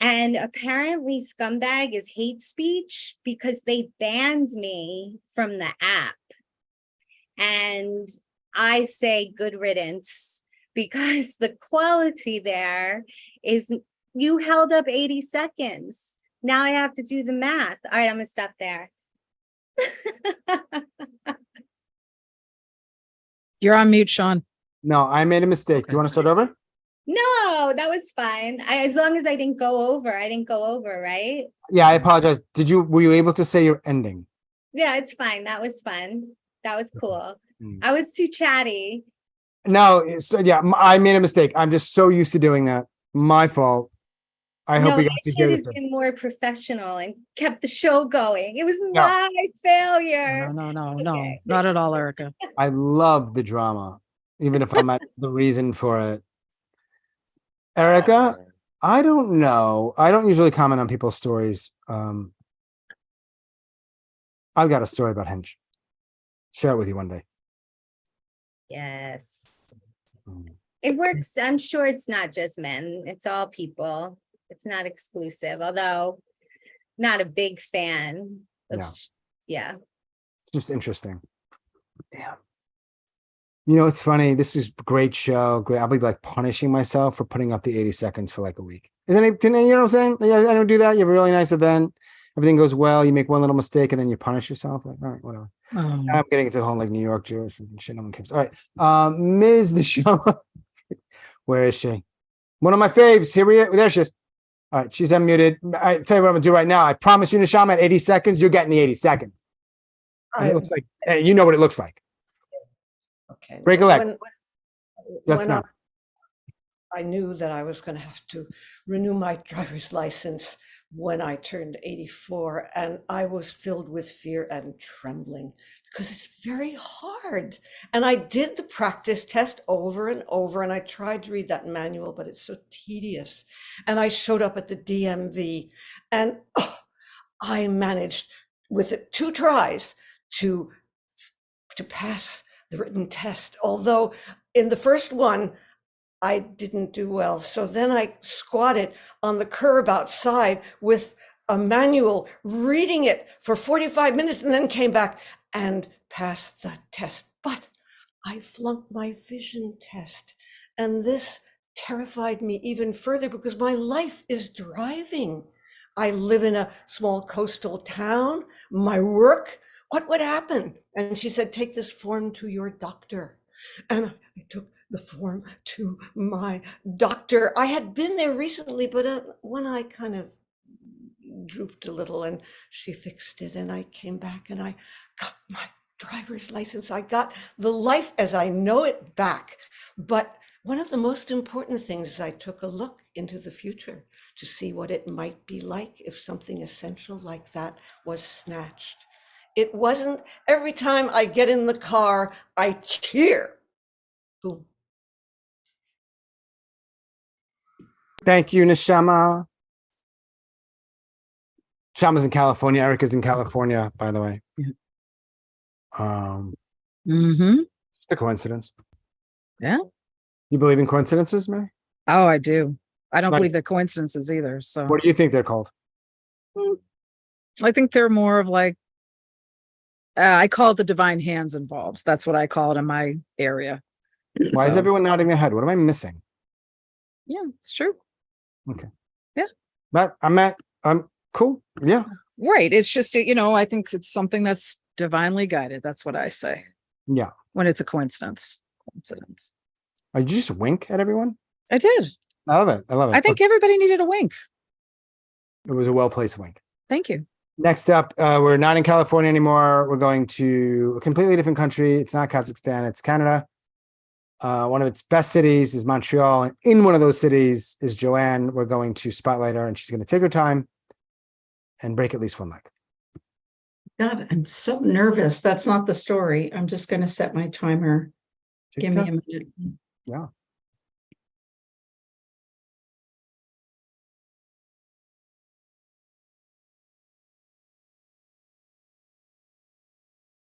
And apparently scumbag is hate speech because they banned me from the app. And I say good riddance because the quality there is, you held up 80 seconds. Now I have to do the math. All right, I'm gonna stop there. You're on mute, Sean. No, I made a mistake. Do you want to start over? No, that was fine. As long as I didn't go over, right? Yeah, I apologize. Were you able to say your ending? Yeah, it's fine. That was fun. That was cool. Mm. I was too chatty. No, so yeah, I made a mistake. I'm just so used to doing that. My fault. I hope No, we I got to should hear have this. been more professional and kept the show going. It was No. my failure. No, Okay. not at all, Erica. I love the drama, even if I'm at the reason for it. Erica, I don't know. I don't usually comment on people's stories. I've got a story about Hinge. Share it with you one day. Yes. Mm. It works. I'm sure it's not just men. It's all people. It's not exclusive, although not a big fan of, Yeah. yeah. It's just interesting. Damn. You know, it's funny. This is a great show. Great. I'll be like punishing myself for putting up the 80 seconds for like a week. Isn't it? You know what I'm saying? Yeah, I don't do that. You have a really nice event. Everything goes well. You make one little mistake and then you punish yourself. Like, all right, whatever. I'm getting into the whole like New York Jewish shit. No one cares. All right. Ms. Neshama. Where is she? One of my faves. There she is. All right. She's unmuted. I tell you what I'm gonna do right now. I promise you, Neshama, at 80 seconds, you're getting the 80 seconds. And it looks like, you know what it looks like. Okay. Break a leg. Yes, When ma'am. I knew that I was going to have to renew my driver's license when I turned 84, and I was filled with fear and trembling because it's very hard. And I did the practice test over and over, and I tried to read that manual, but it's so tedious. And I showed up at the DMV, and I managed with 2 tries to pass the written test, although in the first one I didn't do well. So then I squatted on the curb outside with a manual, reading it for 45 minutes, and then came back and passed the test. But I flunked my vision test, and this terrified me even further because my life is driving. I live in a small coastal town. My work, what would happen? And she said, take this form to your doctor. And I took the form to my doctor. I had been there recently, but when I kind of drooped a little, and she fixed it, and I came back and I got my driver's license. I got the life as I know it back. But one of the most important things is I took a look into the future to see what it might be like if something essential like that was snatched. It wasn't every time I get in the car, I cheer. Boom. Thank you, Neshama. Shama's in California. Erica's in California, by the way. Just a coincidence. Yeah. You believe in coincidences, Mary? Oh, I do. I don't Like- believe they're coincidences either. So What do you think they're called? I think they're more of like, I call it the divine hands involved. That's what I call it in my area. Why is So, everyone nodding their head? What am I missing? Yeah, it's true. I'm cool. Yeah. Right. It's just, I think it's something that's divinely guided. That's what I say Yeah. when it's a coincidence. Coincidence. Did you just wink at everyone? I did. I love it. I love it. I think everybody needed a wink. It was a well-placed wink. Thank you. Next up, we're not in California anymore. We're going to a completely different country. It's not Kazakhstan, it's Canada. One of its best cities is Montreal. And in one of those cities is Joanne. We're going to spotlight her, and she's going to take her time and break at least one leg. God, I'm so nervous. That's not the story. I'm just going to set my timer. Give me a minute. Yeah.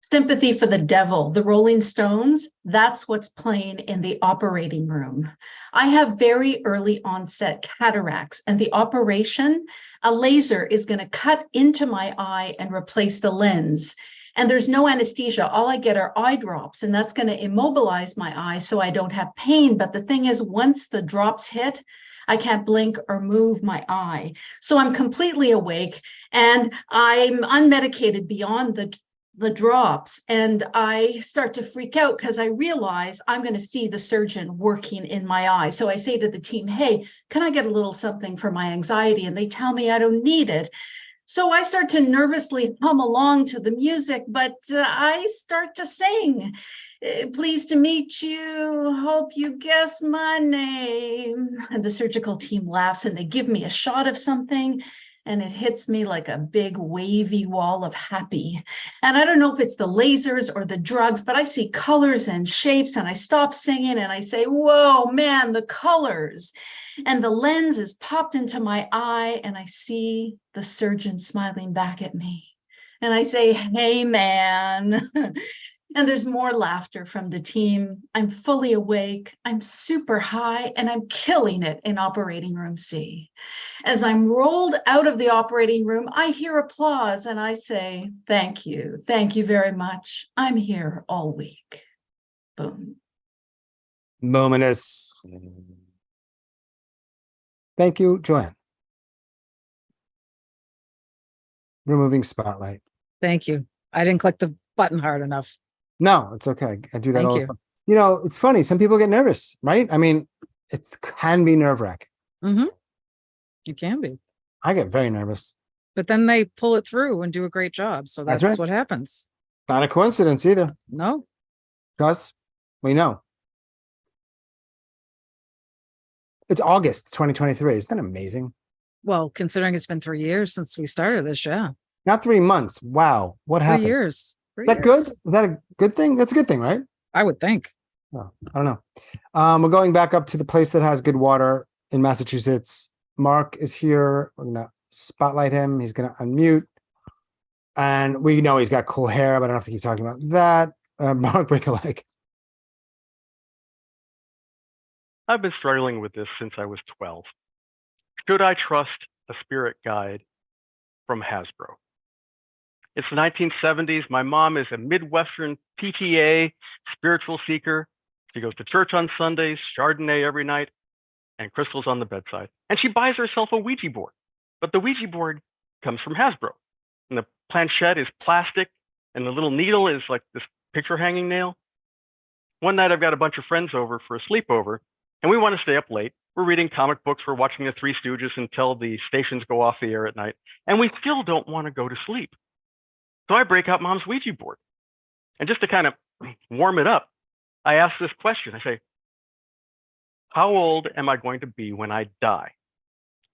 Sympathy for the Devil, the Rolling Stones, that's what's playing in the operating room. I have very early onset cataracts, and the operation, a laser is going to cut into my eye and replace the lens. And there's no anesthesia. All I get are eye drops, and that's going to immobilize my eye so I don't have pain. But the thing is, once the drops hit, I can't blink or move my eye. So I'm completely awake, and I'm unmedicated beyond the drops, and I start to freak out because I realize I'm going to see the surgeon working in my eye. So I say to the team, hey, can I get a little something for my anxiety? And they tell me I don't need it. So I start to nervously hum along to the music, but I start to sing. Pleased to meet you. Hope you guess my name. And the surgical team laughs and they give me a shot of something. And it hits me like a big wavy wall of happy. And I don't know if it's the lasers or the drugs, but I see colors and shapes, and I stop singing and I say, whoa, man, the colors. And the lens is popped into my eye, and I see the surgeon smiling back at me. And I say, hey, man. And there's more laughter from the team. I'm fully awake, I'm super high, and I'm killing it in operating room C. As I'm rolled out of the operating room, I hear applause and I say, thank you very much. I'm here all week. Boom. Luminous. Thank you, Joanne. Removing spotlight. Thank you. I didn't click the button hard enough. No, it's okay. I do that Thank all you. the time. You know, it's funny. Some people get nervous, right? I mean, it can be nerve-wracking. Mm-hmm. It can be. I get very nervous. But then they pull it through and do a great job. So That's that's right. what happens. Not a coincidence either, No. because we know. It's August 2023. Isn't that amazing? Well, considering it's been 3 years since we started this, yeah. Not 3 months. Wow. What 3 happened? years. Is that good? Is that a good thing? That's a good thing, right? I would think. Oh, I don't know. We're going back up to the place that has good water in Massachusetts. Mark is here. We're gonna spotlight him. He's gonna unmute. And we know he's got cool hair, but I don't have to keep talking about that. Mark, break a leg. I've been struggling with this since I was 12. Should I trust a spirit guide from Hasbro? It's the 1970s. My mom is a Midwestern PTA spiritual seeker. She goes to church on Sundays, Chardonnay every night, and crystals on the bedside. And she buys herself a Ouija board. But the Ouija board comes from Hasbro. And the planchette is plastic, and the little needle is like this picture hanging nail. One night I've got a bunch of friends over for a sleepover, and we want to stay up late. We're reading comic books, we're watching the Three Stooges until the stations go off the air at night, and we still don't want to go to sleep. So I break out Mom's Ouija board. And just to kind of warm it up, I ask this question. I say, how old am I going to be when I die?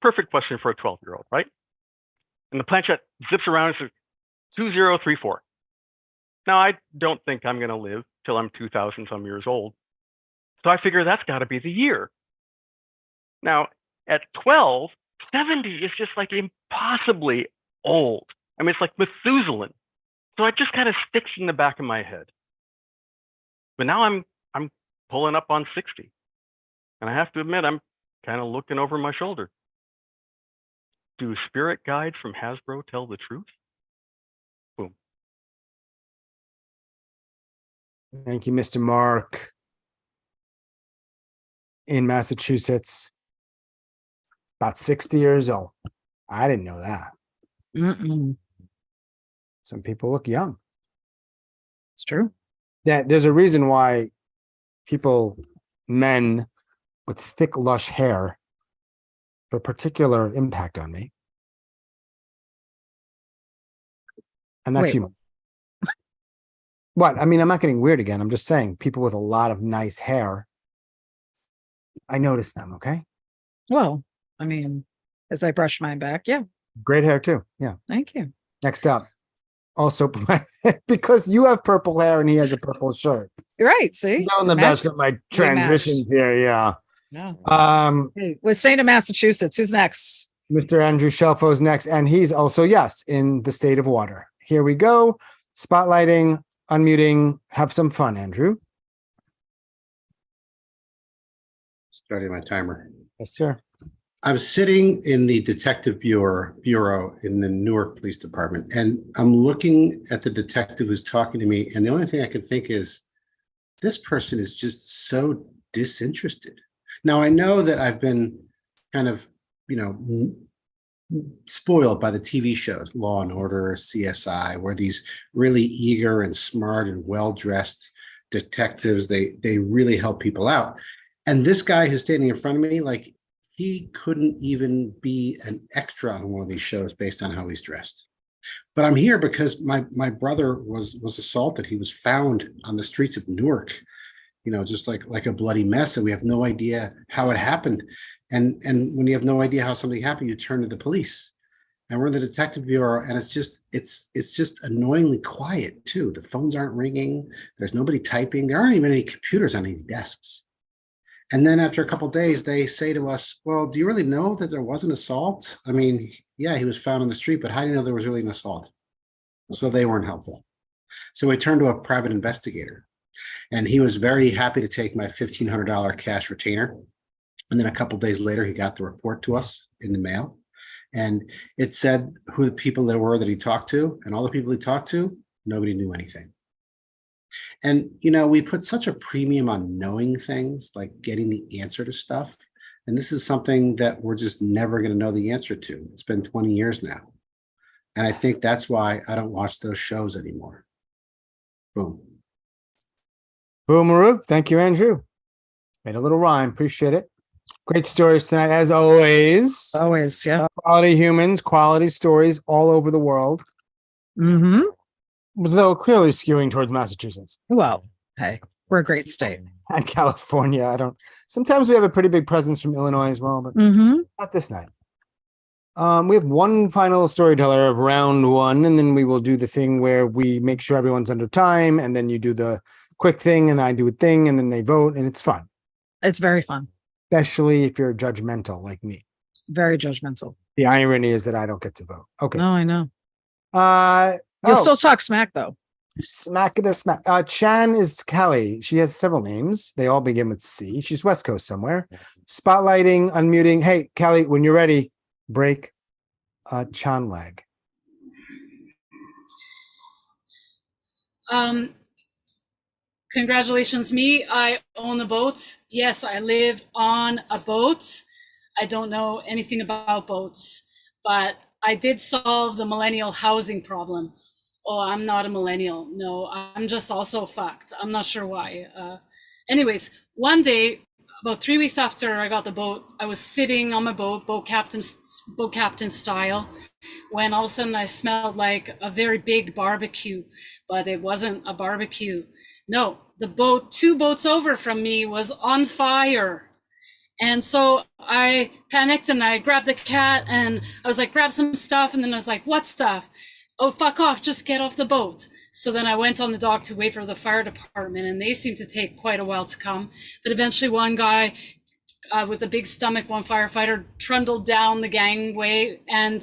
Perfect question for a 12-year-old, right? And the planchette zips around and says, 2034. Now, I don't think I'm going to live till I'm 2,000 some years old. So I figure that's got to be the year. Now, at 12, 70 is just like impossibly old. I mean, it's like Methuselah. So it just kind of sticks in the back of my head. But now I'm pulling up on 60. And I have to admit, I'm kind of looking over my shoulder. Do spirit guides from Hasbro tell the truth? Boom. Thank you, Mr. Mark. In Massachusetts, about 60 years old. I didn't know that. Mm-mm. Some people look young. It's true. Yeah, there's a reason why men with thick, lush hair have a particular impact on me. And that's Wait. you. What? I mean, I'm not getting weird again. I'm just saying people with a lot of nice hair, I notice them, okay? Well, I mean, as I brush mine back, yeah. Great hair too. Yeah. Thank you. Next up, also because you have purple hair and he has a purple shirt. You're right. See, I'm doing the best of my transitions here. Yeah. No. Hey, we're staying in Massachusetts. Who's next? Mr. Andrew Shelfo's next, and he's also, yes, in the state of water. Here we go. Spotlighting, unmuting. Have some fun, Andrew. Starting my timer. Yes, sir. I was sitting in the detective bureau in the Newark Police Department, and I'm looking at the detective who's talking to me, and the only thing I can think is, this person is just so disinterested. Now, I know that I've been kind of, spoiled by the TV shows, Law and Order, CSI, where these really eager and smart and well-dressed detectives, they really help people out. And this guy who's standing in front of me, like, he couldn't even be an extra on one of these shows based on how he's dressed. But I'm here because my brother was assaulted. He was found on the streets of Newark, just like a bloody mess, and we have no idea how it happened. And when you have no idea how something happened, you turn to the police. And we're in the detective bureau, and it's just annoyingly quiet too. The phones aren't ringing. There's nobody typing. There aren't even any computers on any desks. And then after a couple of days, they say to us, well, do you really know that there was an assault? I mean, yeah, he was found on the street, but how do you know there was really an assault? So they weren't helpful. So we turned to a private investigator, and he was very happy to take my $1,500 cash retainer. And then a couple of days later, he got the report to us in the mail, and it said who the people there were that he talked to, and all the people he talked to, nobody knew anything. And, we put such a premium on knowing things, like getting the answer to stuff. And this is something that we're just never going to know the answer to. It's been 20 years now. And I think that's why I don't watch those shows anymore. Boom. Boom, Maruk. Thank you, Andrew. Made a little rhyme. Appreciate it. Great stories tonight, as always. Always, yeah. Quality humans, quality stories all over the world. Mm-hmm. Though clearly skewing towards Massachusetts. Well, hey, we're a great state. And California. Sometimes we have a pretty big presence from Illinois as well, but not this night. We have one final storyteller of round one, and then we will do the thing where we make sure everyone's under time, and then you do the quick thing, and I do a thing, and then they vote, and it's fun. It's very fun. Especially if you're judgmental like me. Very judgmental. The irony is that I don't get to vote. Okay. No, I know. You'll still talk smack, though. Smack it or smack. Chan is Kelly. She has several names. They all begin with C. She's West Coast somewhere. Spotlighting, unmuting. Hey, Kelly, when you're ready, break Chan leg. Congratulations, me. I own a boat. Yes, I live on a boat. I don't know anything about boats, but I did solve the millennial housing problem. Oh, I'm not a millennial. No, I'm just also fucked. I'm not sure why. Anyways, one day, about 3 weeks after I got the boat, I was sitting on my boat captain style, when all of a sudden I smelled like a very big barbecue, but it wasn't a barbecue. No, the boat 2 boats over from me was on fire. And so I panicked and I grabbed the cat and I was like, grab some stuff. And then I was like, what stuff? Oh, fuck off, just get off the boat. So then I went on the dock to wait for the fire department, and they seemed to take quite a while to come. But eventually one guy with a big stomach, one firefighter, trundled down the gangway and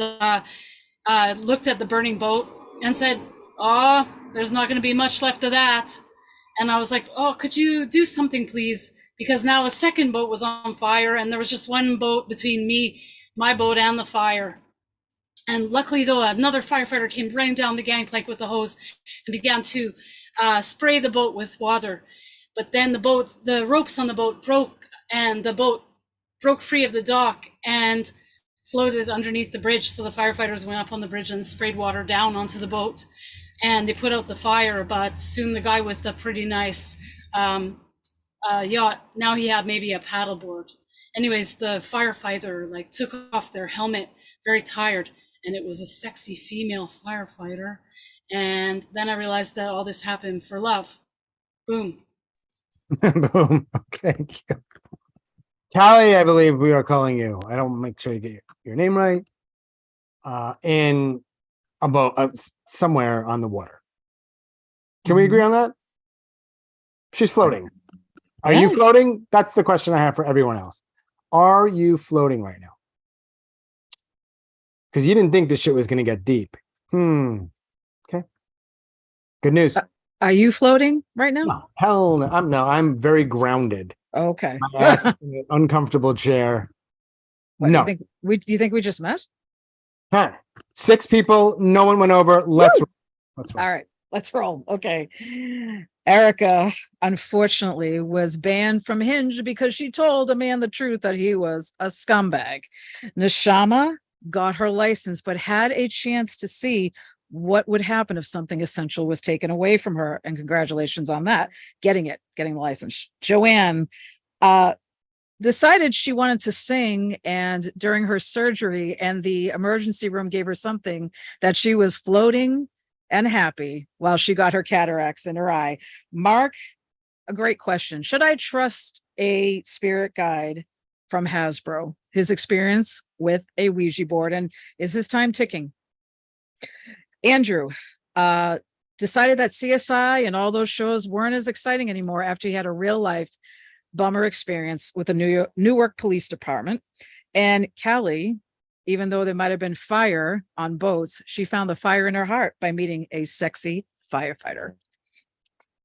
looked at the burning boat and said, oh, there's not gonna be much left of that. And I was like, oh, could you do something, please? Because now a second boat was on fire and there was just one boat between me, my boat, and the fire. And luckily, though, another firefighter came running down the gangplank with a hose and began to spray the boat with water. But then the ropes on the boat broke, and the boat broke free of the dock and floated underneath the bridge. So the firefighters went up on the bridge and sprayed water down onto the boat, and they put out the fire. But soon the guy with the pretty nice yacht, now he had maybe a paddleboard. Anyways, the firefighter took off their helmet, very tired, and it was a sexy female firefighter. And then I realized that all this happened for love. Boom. Boom. Okay, thank you. Callie, I believe we are calling you. I don't make sure you get your name right. And boat somewhere on the water. Can we agree on that? She's floating. Are you Yeah. floating? That's the question I have for everyone else. Are you floating right now? Because you didn't think this shit was going to get deep. Okay. Good news. Are you floating right now? No, hell no. I'm very grounded. Okay. My ass in an uncomfortable chair. What, No. do you think we just met? Huh. 6 people. No one went over. Let's roll. All right, let's roll. Okay. Erica, unfortunately, was banned from Hinge because she told a man the truth that he was a scumbag. Neshama got her license, but had a chance to see what would happen if something essential was taken away from her. And congratulations on that, getting the license. Joanne decided she wanted to sing, and during her surgery and the emergency room gave her something that she was floating and happy while she got her cataracts in her eye. Mark, a great question. Should I trust a spirit guide from Hasbro, his experience with a Ouija board, and is his time ticking? Andrew decided that CSI and all those shows weren't as exciting anymore after he had a real life bummer experience with the Newark Police Department. And Callie, even though there might have been fire on boats, she found the fire in her heart by meeting a sexy firefighter.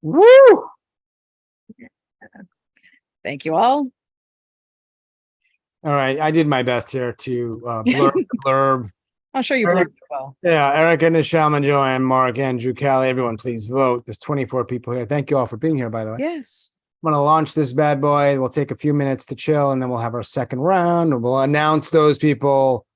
Woo! Thank you all. All right. I did my best here to blurb the blurb. I'm sure you Eric- blurred it well. Yeah, Erica, Neshama, Joanne, Mark, Andrew, Callie, everyone, please vote. There's 24 people here. Thank you all for being here, by the way. Yes. I'm going to launch this bad boy. We'll take a few minutes to chill, and then we'll have our second round, and we'll announce those people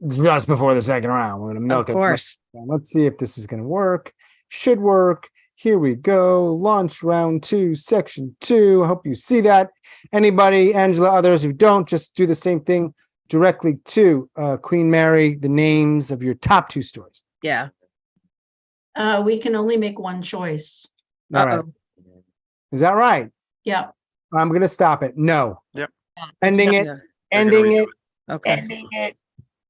just before the second round. We're going to milk Of it. course. Let's see if this is going to work. Should work. Here we go. Launch round 2, section 2. I hope you see that. Anybody, Angela, others who don't, just do the same thing directly to Queen Mary, the names of your top 2 stories. Yeah. We can only make one choice. All right. Is that right? Yeah. I'm going to stop it. No. Yep. Ending it. Yeah. Ending it. Okay. Ending it.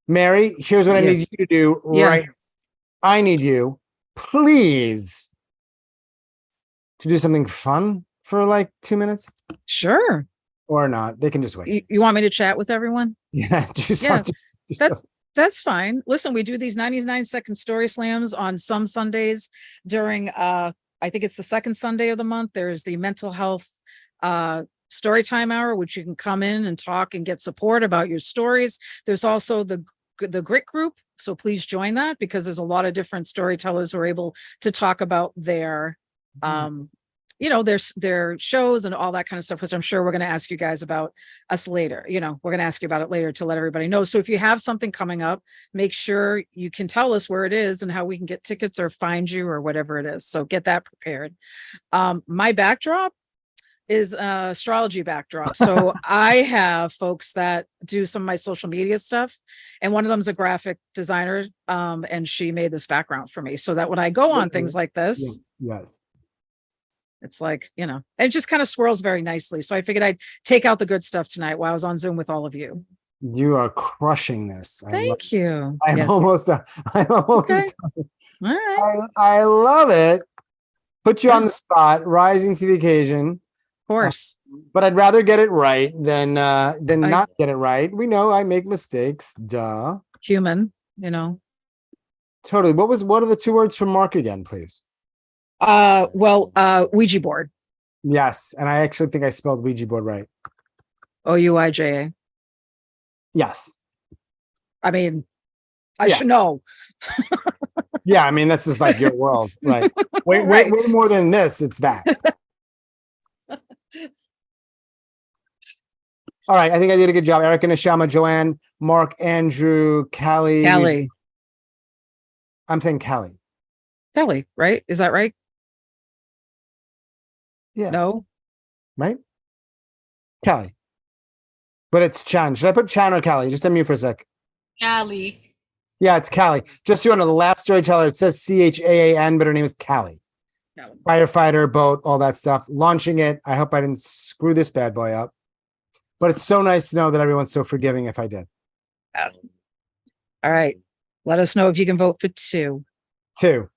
Mary, here's what I need Yes. you to do Yeah. right. I need you, please, to do something fun for like 2 minutes Sure. or not. They can just wait. You want me to chat with everyone? Yeah. Do Yeah, something. Do That's something. that's fine. Listen, we do these 99-second story slams on some Sundays during I think it's the second Sunday of the month. There's the mental health story time hour, which you can come in and talk and get support about your stories. There's also the Grit group. So please join that, because there's a lot of different storytellers who are able to talk about their their shows and all that kind of stuff, which I'm sure we're going to ask you guys about us later. We're going to ask you about it later to let everybody know. So if you have something coming up, make sure you can tell us where it is and how we can get tickets or find you or whatever it is. So get that prepared. My backdrop is an astrology backdrop. So I have folks that do some of my social media stuff, and one of them is a graphic designer, and she made this background for me so that when I go on things like this, Yes. it's like, it just kind of swirls very nicely. So I figured I'd take out the good stuff tonight while I was on Zoom with all of you. You are crushing this. Thank you. I'm Yes. almost done. I'm almost Okay. done. All right. Of I love it. Put you on the spot, rising to the occasion. course. But I'd rather get it right than not get it right. We know I make mistakes. Duh. Human, Totally. What are the 2 words from Mark again, please? Ouija board. Yes. And I actually think I spelled Ouija board right. OUIJA. Yes. I mean, I Yeah. should know. Yeah. I mean, that's just like your world. Right. Way Right. more than this. It's that. All right. I think I did a good job. Erica, Neshama, Joanne, Mark, Andrew, Callie. Callie. I'm saying Callie. Kelly, right? Is that right? Yeah. No. Right? Callie. But it's Chan. Should I put Chan or Callie? Just unmute for a sec. Callie. Yeah, it's Callie. Just so you know, the last storyteller, it says CHAAN, but her name is Callie. Callie. Firefighter, boat, all that stuff. Launching it. I hope I didn't screw this bad boy up. But it's so nice to know that everyone's so forgiving if I did. All right. Let us know if you can vote for 2. 2.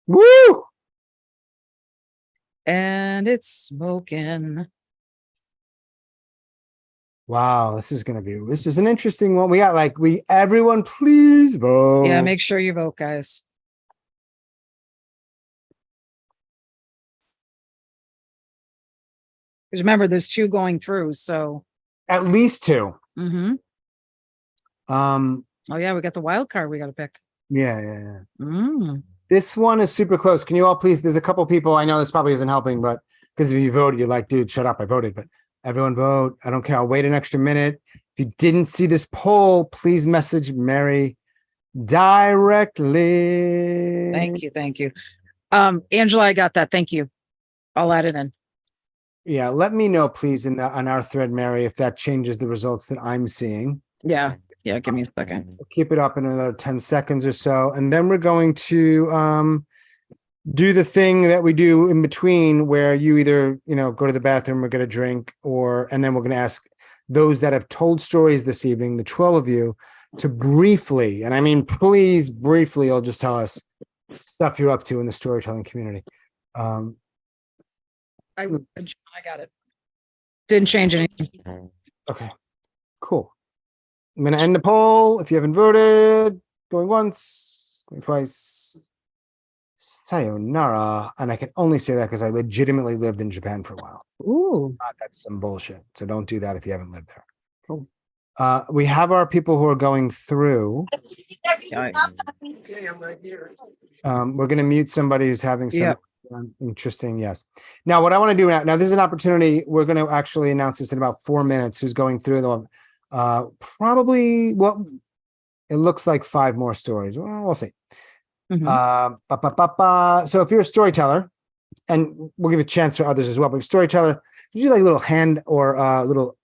Woo! And it's smoking. Wow, this is an interesting one. We got everyone please vote. Yeah, make sure you vote, guys. Because remember, there's 2 going through, so. At least 2. Mm-hmm. Oh yeah, we got the wild card we got to pick. Yeah. Mm. This one is super close. Can you all please? There's a couple people. I know this probably isn't helping, but because if you voted, you're like, dude, shut up. I voted, but everyone vote. I don't care. I'll wait an extra minute. If you didn't see this poll, please message Mary directly. Thank you. Angela, I got that. Thank you. I'll add it in. Yeah, let me know, please, on our thread, Mary, if that changes the results that I'm seeing. Yeah, give me a second. We'll keep it up in another 10 seconds or so. And then we're going to do the thing that we do in between where you either, go to the bathroom or get a drink, and then we're going to ask those that have told stories this evening, the 12 of you, to briefly, and I mean, please briefly, you'll just tell us stuff you're up to in the storytelling community. I got it. Didn't change anything. Okay, cool. I'm going to end the poll. If you haven't voted, going once, going twice. Sayonara. And I can only say that because I legitimately lived in Japan for a while. Ooh. That's some bullshit. So don't do that if you haven't lived there. Cool. We have our people who are going through. We're going to mute somebody who's having some interesting. Yes. Now, what I want to do now, this is an opportunity. We're going to actually announce this in about 4 minutes. Who's going through them? Probably it looks like 5 more stories. Well, we'll see. Mm-hmm. So if you're a storyteller, and we'll give a chance for others as well, but if storyteller, you like a little hand or a little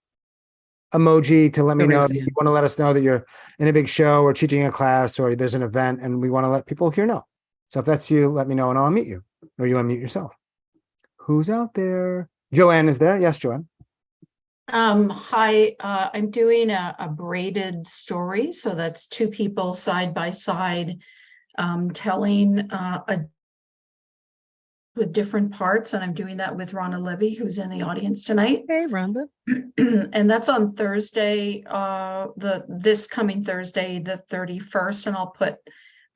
emoji to let me know if you want to let us know that you're in a big show or teaching a class or there's an event and we want to let people here know. So if that's you, let me know and I'll unmute you or you unmute yourself. Who's out there? Joanne is there. Yes, Joanne. Hi, I'm doing a braided story. So that's 2 people side by side telling with different parts. And I'm doing that with Rhonda Levy, who's in the audience tonight. Hey, Rhonda. And that's on Thursday, this coming Thursday, the 31st. And I'll put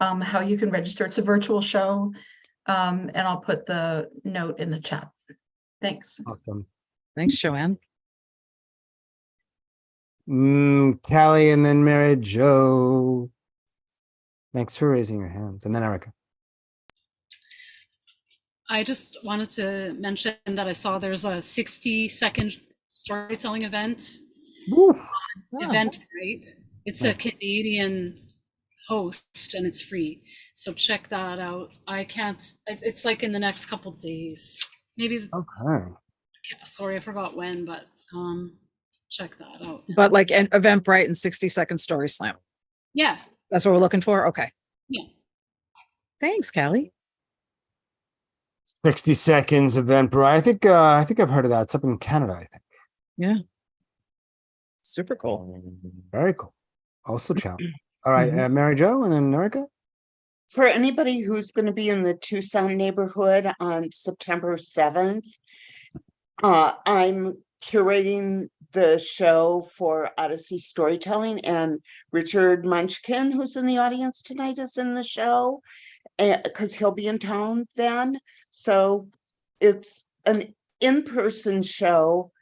how you can register. It's a virtual show. And I'll put the note in the chat. Thanks. Awesome. Thanks, Joanne. Callie and then Mary Jo. Thanks for raising your hands. And then Erica. I just wanted to mention that I saw there's a 60-second storytelling event. Eventbrite. It's a Canadian host and it's free. So check that out. It's like in the next couple of days. Maybe. Okay. Yeah, sorry, I forgot when, but check that out. But like an Eventbrite and 60-second story slam. Yeah. That's what we're looking for. Okay. Yeah. Thanks, Callie. 60 seconds Eventbrite. I think I've heard of that. It's up in Canada, I think. Yeah. Super cool. Very cool. Also challenge. All right, Mary Jo and then Erica. For anybody who's going to be in the Tucson neighborhood on September 7th, I'm curating the show for Odyssey Storytelling, and Richard Munchkin, who's in the audience tonight, is in the show because he'll be in town then. So it's an in-person show.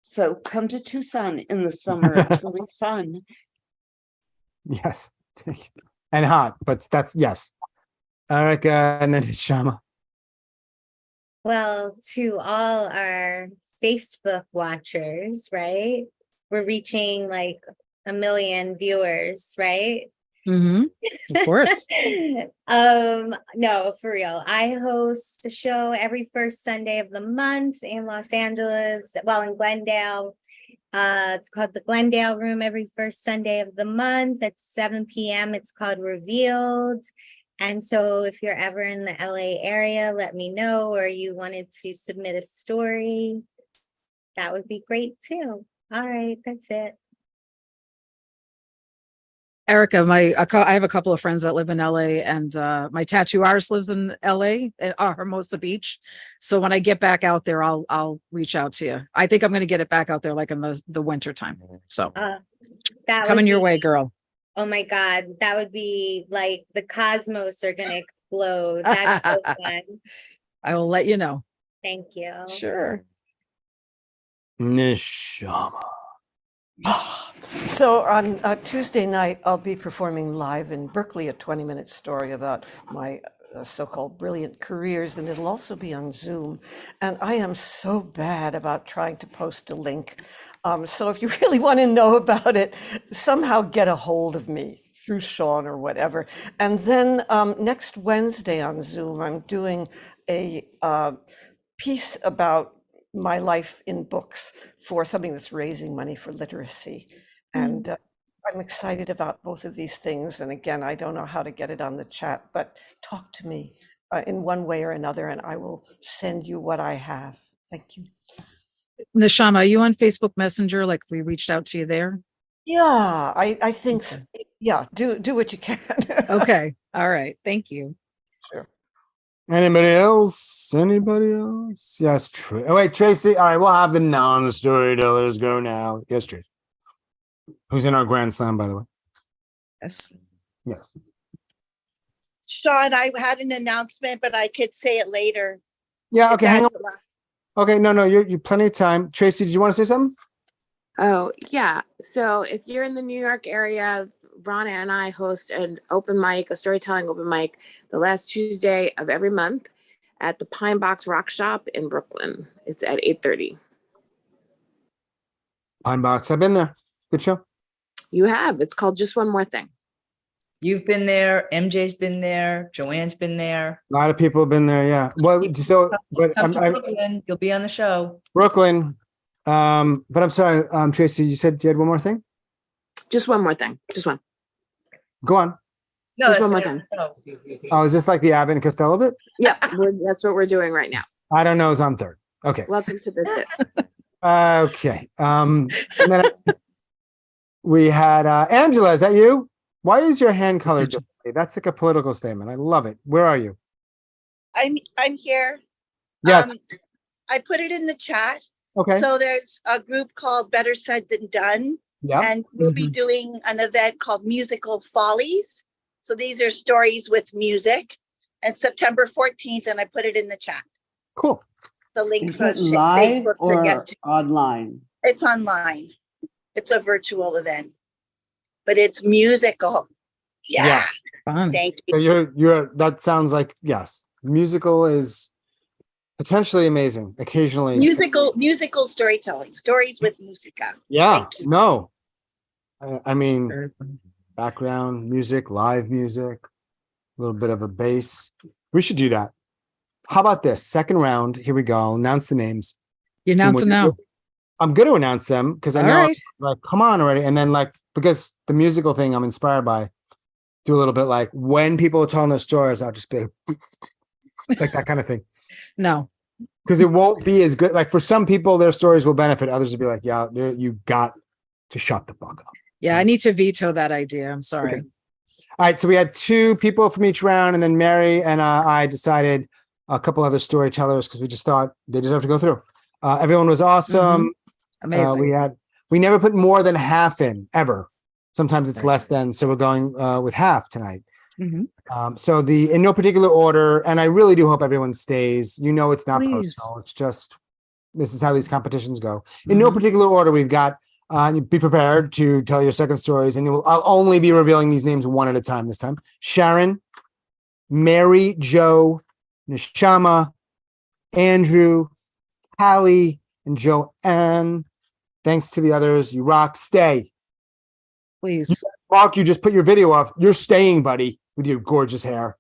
So come to Tucson in the summer. It's really fun. Yes. And hot, but that's yes. Erica and then Shama. Well, to all our Facebook watchers, right? We're reaching like 1 million viewers, right? Mm-hmm. Of course. No, for real. I host a show every first Sunday of the month in Los Angeles, in Glendale. It's called the Glendale Room every first Sunday of the month at 7 p.m. It's called Revealed. And so if you're ever in the LA area, let me know, or you wanted to submit a story, that would be great too. All right, that's it. Erica, I have a couple of friends that live in LA, and my tattoo artist lives in LA at Hermosa Beach. So when I get back out there, I'll reach out to you. I think I'm going to get it back out there like in the winter time. So That coming would your be- way, girl. Oh my God, that would be like the cosmos are gonna explode. That's so fun. I will let you know. Thank you. Sure. Neshama. So on Tuesday night, I'll be performing live in Berkeley, a 20-minute story about my so-called brilliant careers, and it'll also be on Zoom. And I am so bad about trying to post a link. So if you really want to know about it, somehow get a hold of me through Sean or whatever. And then next Wednesday on Zoom, I'm doing a piece about my life in books for something that's raising money for literacy. And I'm excited about both of these things. And again, I don't know how to get it on the chat, but talk to me in one way or another, and I will send you what I have. Thank you. Neshama, are you on Facebook Messenger? Like if we reached out to you there? Yeah, I think so. Yeah, do what you can. Okay. All right. Thank you. Sure. Anybody else? Anybody else? Yes, oh, wait, Tracy. All right, we'll have the non-storytellers go now. Yes, Tracy. Who's in our Grand Slam, by the way? Yes. Yes. Sean, I had an announcement, but I could say it later. Yeah, If okay, hang on. that's- Okay, no, you plenty of time. Tracy, did you want to say something? Oh, yeah. So if you're in the New York area, Rana and I host an open mic, a storytelling open mic, the last Tuesday of every month at the Pine Box Rock Shop in Brooklyn. It's at 8:30. Pine Box. I've been there. Good show. You have. It's called Just One More Thing. You've been there. MJ's been there. Joanne's been there. A lot of people have been there. Yeah. Well, so, but Come to I'm Brooklyn. You'll be on the show. Brooklyn. But I'm sorry, Tracy, you said you had one more thing? Just one more thing. Just one. Go on. No, Just that's one more it. thing. No. Oh, is this like the Abbott and Costello bit? Yeah, that's what we're doing right now. I don't know. It's on third. Okay. Welcome to this bit. Okay. And then we had Angela. Is that you? Why is your hand colored differently? That's like a political statement. I love it. Where are you? I'm here. Yes. I put it in the chat. Okay. So there's a group called Better Said Than Done. Yeah. And we'll be doing an event called Musical Follies. So these are stories with music. And September 14th, and I put it in the chat. Cool. The link Is for it live Facebook to or get to. online? It's online. It's a virtual event, but it's musical. Yeah. Fun. Thank So you. you're that sounds like, yes. Musical is potentially amazing. Occasionally. Musical storytelling, stories with musica. Yeah. Thank you. No. I mean, background music, live music, a little bit of a bass. We should do that. How about this? Second round. Here we go. I'll announce the names. You announce them now. I'm going to announce them because I All know right. it's like, come on already. And then like, because the musical thing I'm inspired by, do a little bit like when people are telling their stories, I'll just be like that kind of thing. No. Because it won't be as good. Like for some people, their stories will benefit. Others will be like, yeah, you got to shut the fuck up. Yeah, I need to veto that idea. I'm sorry. Okay. All right. So we had two people from each round, and then Mary and I decided a couple other storytellers because we just thought they deserve to go through. Everyone was awesome. Amazing. We never put more than half in ever. Sometimes it's less than. So we're going with half tonight. So in no particular order, and I really do hope everyone stays. You know, it's not Please. personal. It's just this is how these competitions go. In no particular order, we've got. You be prepared to tell your second stories, and I'll only be revealing these names one at a time this time. Sharon, Mary, Joe, Neshama, Andrew, Hallie, and Joanne. Thanks to the others. You rock. Stay. Please. Mark, you just put your video off. You're staying, buddy, with your gorgeous hair.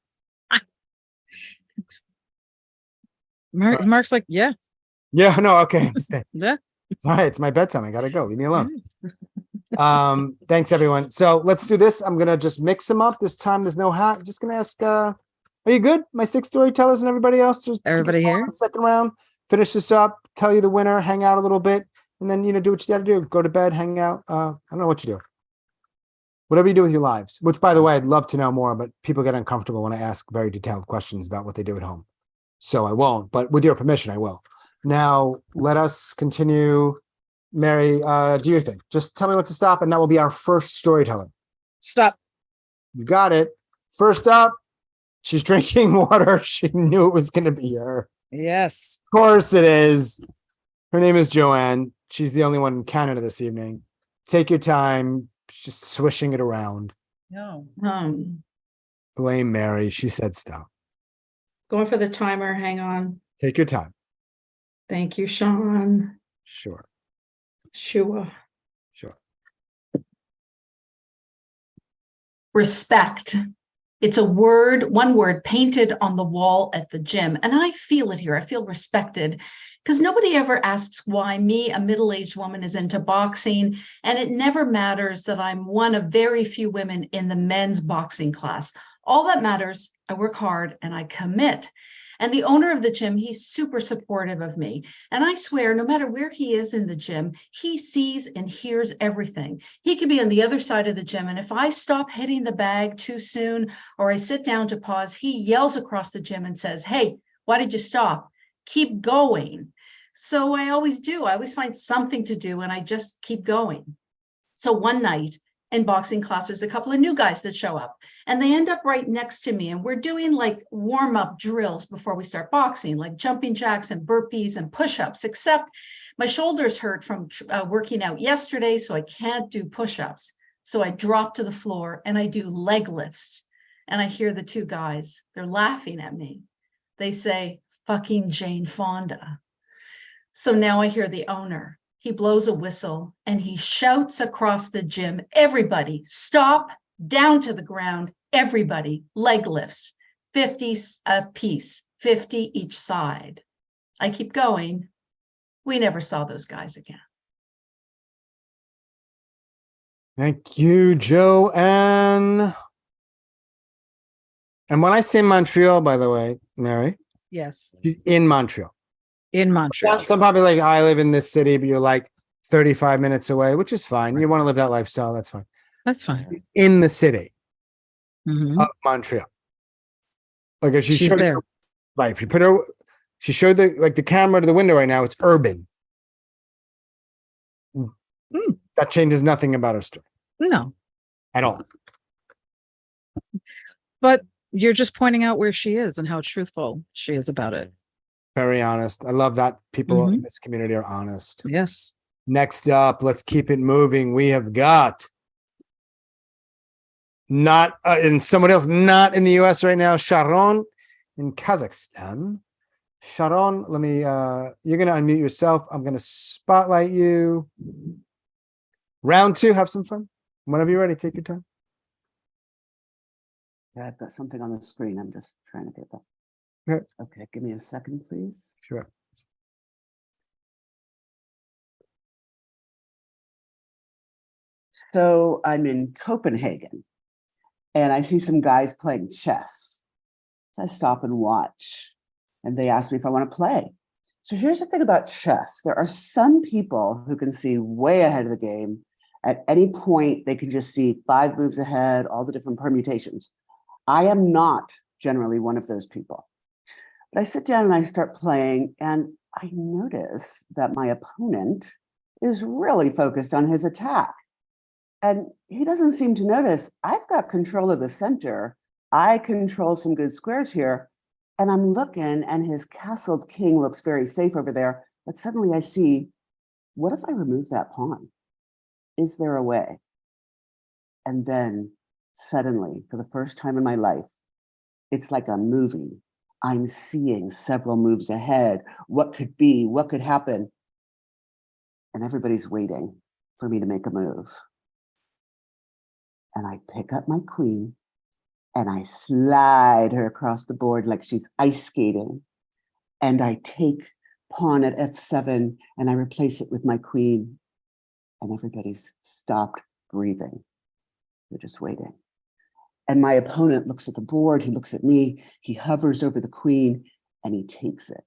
Mark's like, yeah. Yeah, no, okay. I'm staying. Yeah. All right, it's my bedtime. I gotta go. Leave me alone. Thanks everyone. So let's do this. I'm gonna just mix them up. This time there's no hat. I'm just gonna ask are you good? My six storytellers and everybody else? Everybody here? Second round. Finish this up, tell you the winner, hang out a little bit, and then, do what you got to do. Go to bed, hang out. I don't know what you do. Whatever you do with your lives, which, by the way, I'd love to know more, but people get uncomfortable when I ask very detailed questions about what they do at home. So I won't, but with your permission, I will. Now, let us continue. Mary, do your thing. Just tell me what to stop, and that will be our first storyteller. Stop. You got it. First up, she's drinking water. She knew it was going to be her. Yes. Of course it is. Her name is Joanne. She's the only one in Canada this evening. Take your time. Just swishing it around. No. Blame Mary. She said stop. Going for the timer. Hang on. Take your time. Thank you, Sean. Sure. Sure. Sure. Respect. It's a word, one word painted on the wall at the gym. And I feel it here. I feel respected because nobody ever asks why me, a middle-aged woman, is into boxing. And it never matters that I'm one of very few women in the men's boxing class. All that matters, I work hard and I commit. And the owner of the gym, he's super supportive of me. And I swear, no matter where he is in the gym, he sees and hears everything. He could be on the other side of the gym. And if I stop hitting the bag too soon, or I sit down to pause, he yells across the gym and says, "Hey, why did you stop? Keep going." So I always do. I always find something to do and I just keep going. So one night in boxing class, there's a couple of new guys that show up and they end up right next to me. And we're doing like warm-up drills before we start boxing, like jumping jacks and burpees and push-ups, except my shoulders hurt from working out yesterday, so I can't do push-ups. So I drop to the floor and I do leg lifts. And I hear the two guys, they're laughing at me. They say, "Fucking Jane Fonda." So now I hear the owner. He blows a whistle and he shouts across the gym, "Everybody stop, down to the ground, everybody, leg lifts, 50 a piece, 50 each side." I keep going. We never saw those guys again. Thank you, Joanne. And when I say Montreal, by the way, Mary, Yes. she's in Montreal. In Montreal. Some probably like, I live in this city, but you're like 35 minutes away, which is fine. You want to live that lifestyle, that's fine. That's fine. In the city Mhm. of Montreal. Like if she She's showed there. right, if you put her, she showed the camera to the window right now, it's urban. That changes nothing about her story No, at all. but you're just pointing out where she is and how truthful she is about it. Very honest. I love that people in this community are honest. Yes. Next up, let's keep it moving. We have got not and someone else not in the US right now, Sharon in Kazakhstan. Sharon, let me you're gonna unmute yourself. I'm gonna spotlight you. Round two, have some fun. Whenever you're ready, take your time. Yeah, I've got something on the screen. I'm just trying to get that. Okay. Okay, give me a second, please. Sure. So I'm in Copenhagen and I see some guys playing chess. So I stop and watch and they ask me if I want to play. So here's the thing about chess. There are some people who can see way ahead of the game. At any point, they can just see 5 moves ahead, all the different permutations. I am not generally one of those people. But I sit down and I start playing and I notice that my opponent is really focused on his attack. And he doesn't seem to notice I've got control of the center. I control some good squares here. And I'm looking and his castled king looks very safe over there. But suddenly I see, what if I remove that pawn? Is there a way? And then suddenly, for the first time in my life, it's like a movie. I'm seeing several moves ahead. What could be? What could happen? And everybody's waiting for me to make a move. And I pick up my queen and I slide her across the board like she's ice skating. And I take pawn at f7 and I replace it with my queen. And everybody's stopped breathing. They're just waiting. And my opponent looks at the board, he looks at me, he hovers over the queen and he takes it.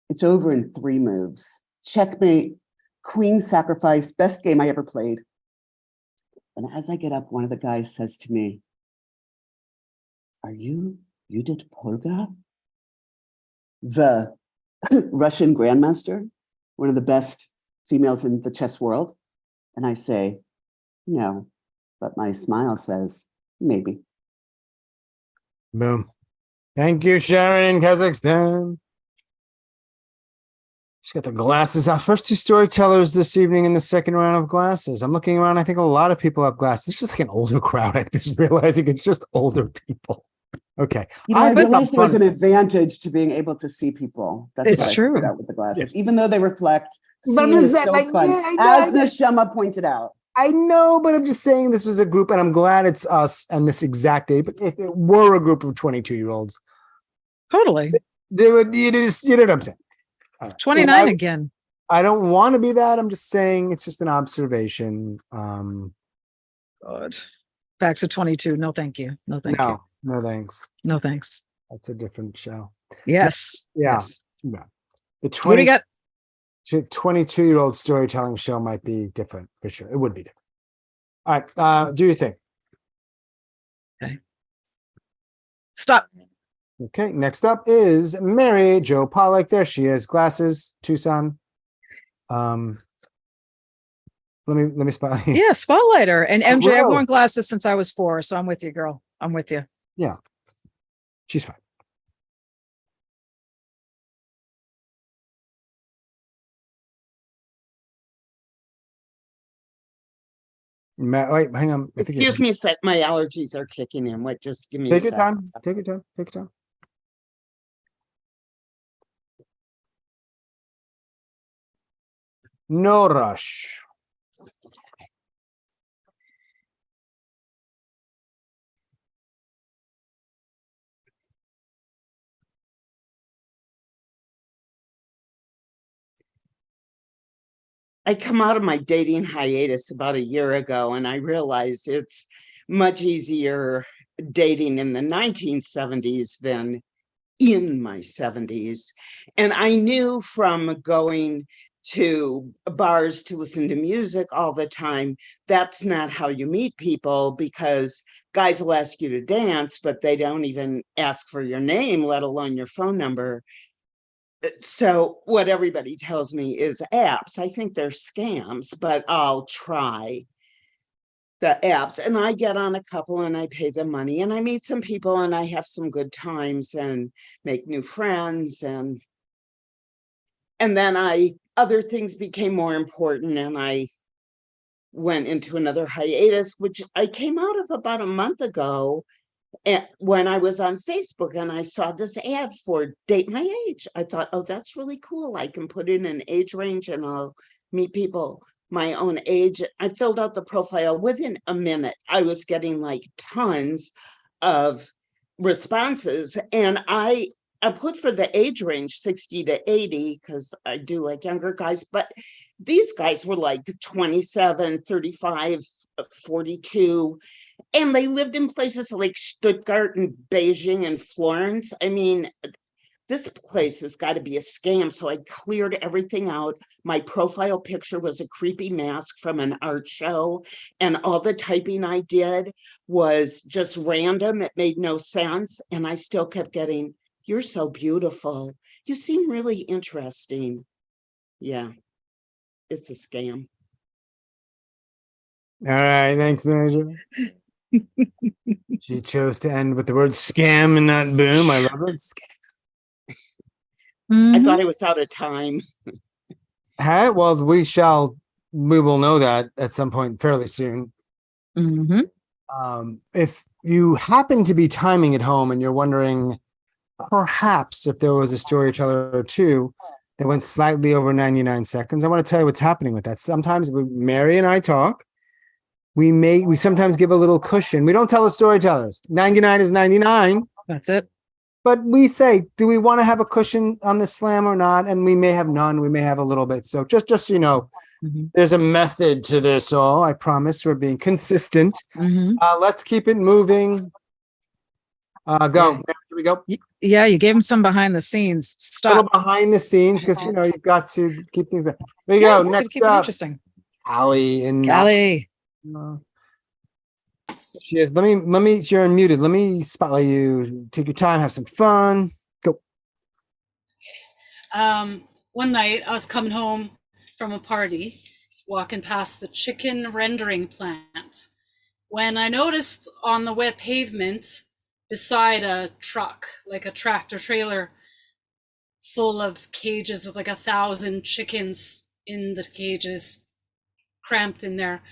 It's over in 3 moves. Checkmate, Queen Sacrifice, best game I ever played. And as I get up, one of the guys says to me, "Are you Judith Polgar? The Russian grandmaster, one of the best females in the chess world?" And I say, "No," but my smile says, "Maybe." Boom. Thank you, Sharon in Kazakhstan. She's got the glasses. Our first two storytellers this evening in the second round of glasses. I'm looking around. I think a lot of people have glasses. It's just like an older crowd. I'm just realizing it's just older people. Okay. You know, I bet realized the there was fun- an advantage to being able to see people. That's It's what I true. figured out with the glasses, even though they reflect. But I'm seeing just is saying, still like, fun, yeah, I know, as Neshama pointed out. I know, but I'm just saying this was a group, and I'm glad it's us and this exact day. But if it were a group of 22-year-olds, Totally. they would, you know what I'm saying? 29 again. I don't want to be that. I'm just saying it's just an observation. God. Back to 22. No, thank you. No, thank you. No, thanks. No, thanks. That's a different show. Yes. Yeah. Yes. Yeah. The What do you got? 22-year-old storytelling show might be different for sure. It would be different. All right. Do your thing. Okay. Stop. Okay. Next up is Mary Jo Pollock. There she is. Glasses, Tucson. Let me spot. Yeah, spotlighter. And MJ, I've Whoa. worn glasses since I was 4, so I'm with you, girl. I'm with you. Yeah. She's fine. Wait, hang on. I think Excuse me a sec. My allergies are kicking in. Wait, just give me a Take your sec. time. Take your time. Take your time. No rush. I come out of my dating hiatus about a year ago, and I realized it's much easier dating in the 1970s than in my 70s. And I knew from going to bars to listen to music all the time, that's not how you meet people, because guys will ask you to dance, but they don't even ask for your name, let alone your phone number. So what everybody tells me is apps. I think they're scams, but I'll try the apps. And I get on a couple and I pay them money and I meet some people and I have some good times and make new friends. And then other things became more important and I went into another hiatus, which I came out of about a month ago. And when I was on Facebook and I saw this ad for Date My Age, I thought, oh, that's really cool. I can put in an age range and I'll meet people my own age. I filled out the profile. Within a minute, I was getting like tons of responses. And I put for the age range 60 to 80 because I do like younger guys. But these guys were like 27, 35, 42. And they lived in places like Stuttgart and Beijing and Florence. I mean, this place has got to be a scam. So I cleared everything out. My profile picture was a creepy mask from an art show. And all the typing I did was just random. It made no sense. And I still kept getting, "You're so beautiful. You seem really interesting." Yeah, it's a scam. All right. Thanks, Manager. She chose to end with the word scam and not boom. I love it. Scam. I thought I was out of time. Well, we will know that at some point fairly soon. If you happen to be timing at home and you're wondering, perhaps if there was a storyteller or two that went slightly over 99 seconds, I want to tell you what's happening with that. Sometimes when Mary and I talk, we sometimes give a little cushion. We don't tell the storytellers 99 is 99. That's it. But we say, do we want to have a cushion on the slam or not? And we may have none. We may have a little bit. So just so you know, there's a method to this all. I promise we're being consistent. Let's keep it moving. Go. Here we go. Yeah, you gave him some behind the scenes. A little Stop. behind the scenes because you've got to keep things. There you Yeah, go. gotta Next keep it up, interesting. Callie in. Callie. She is. Let me. You're unmuted. Let me spotlight you. Take your time. Have some fun. Go. One night I was coming home from a party, walking past the chicken rendering plant, when I noticed on the wet pavement beside a truck, like a tractor trailer full of cages with like 1,000 chickens in the cages, cramped in there,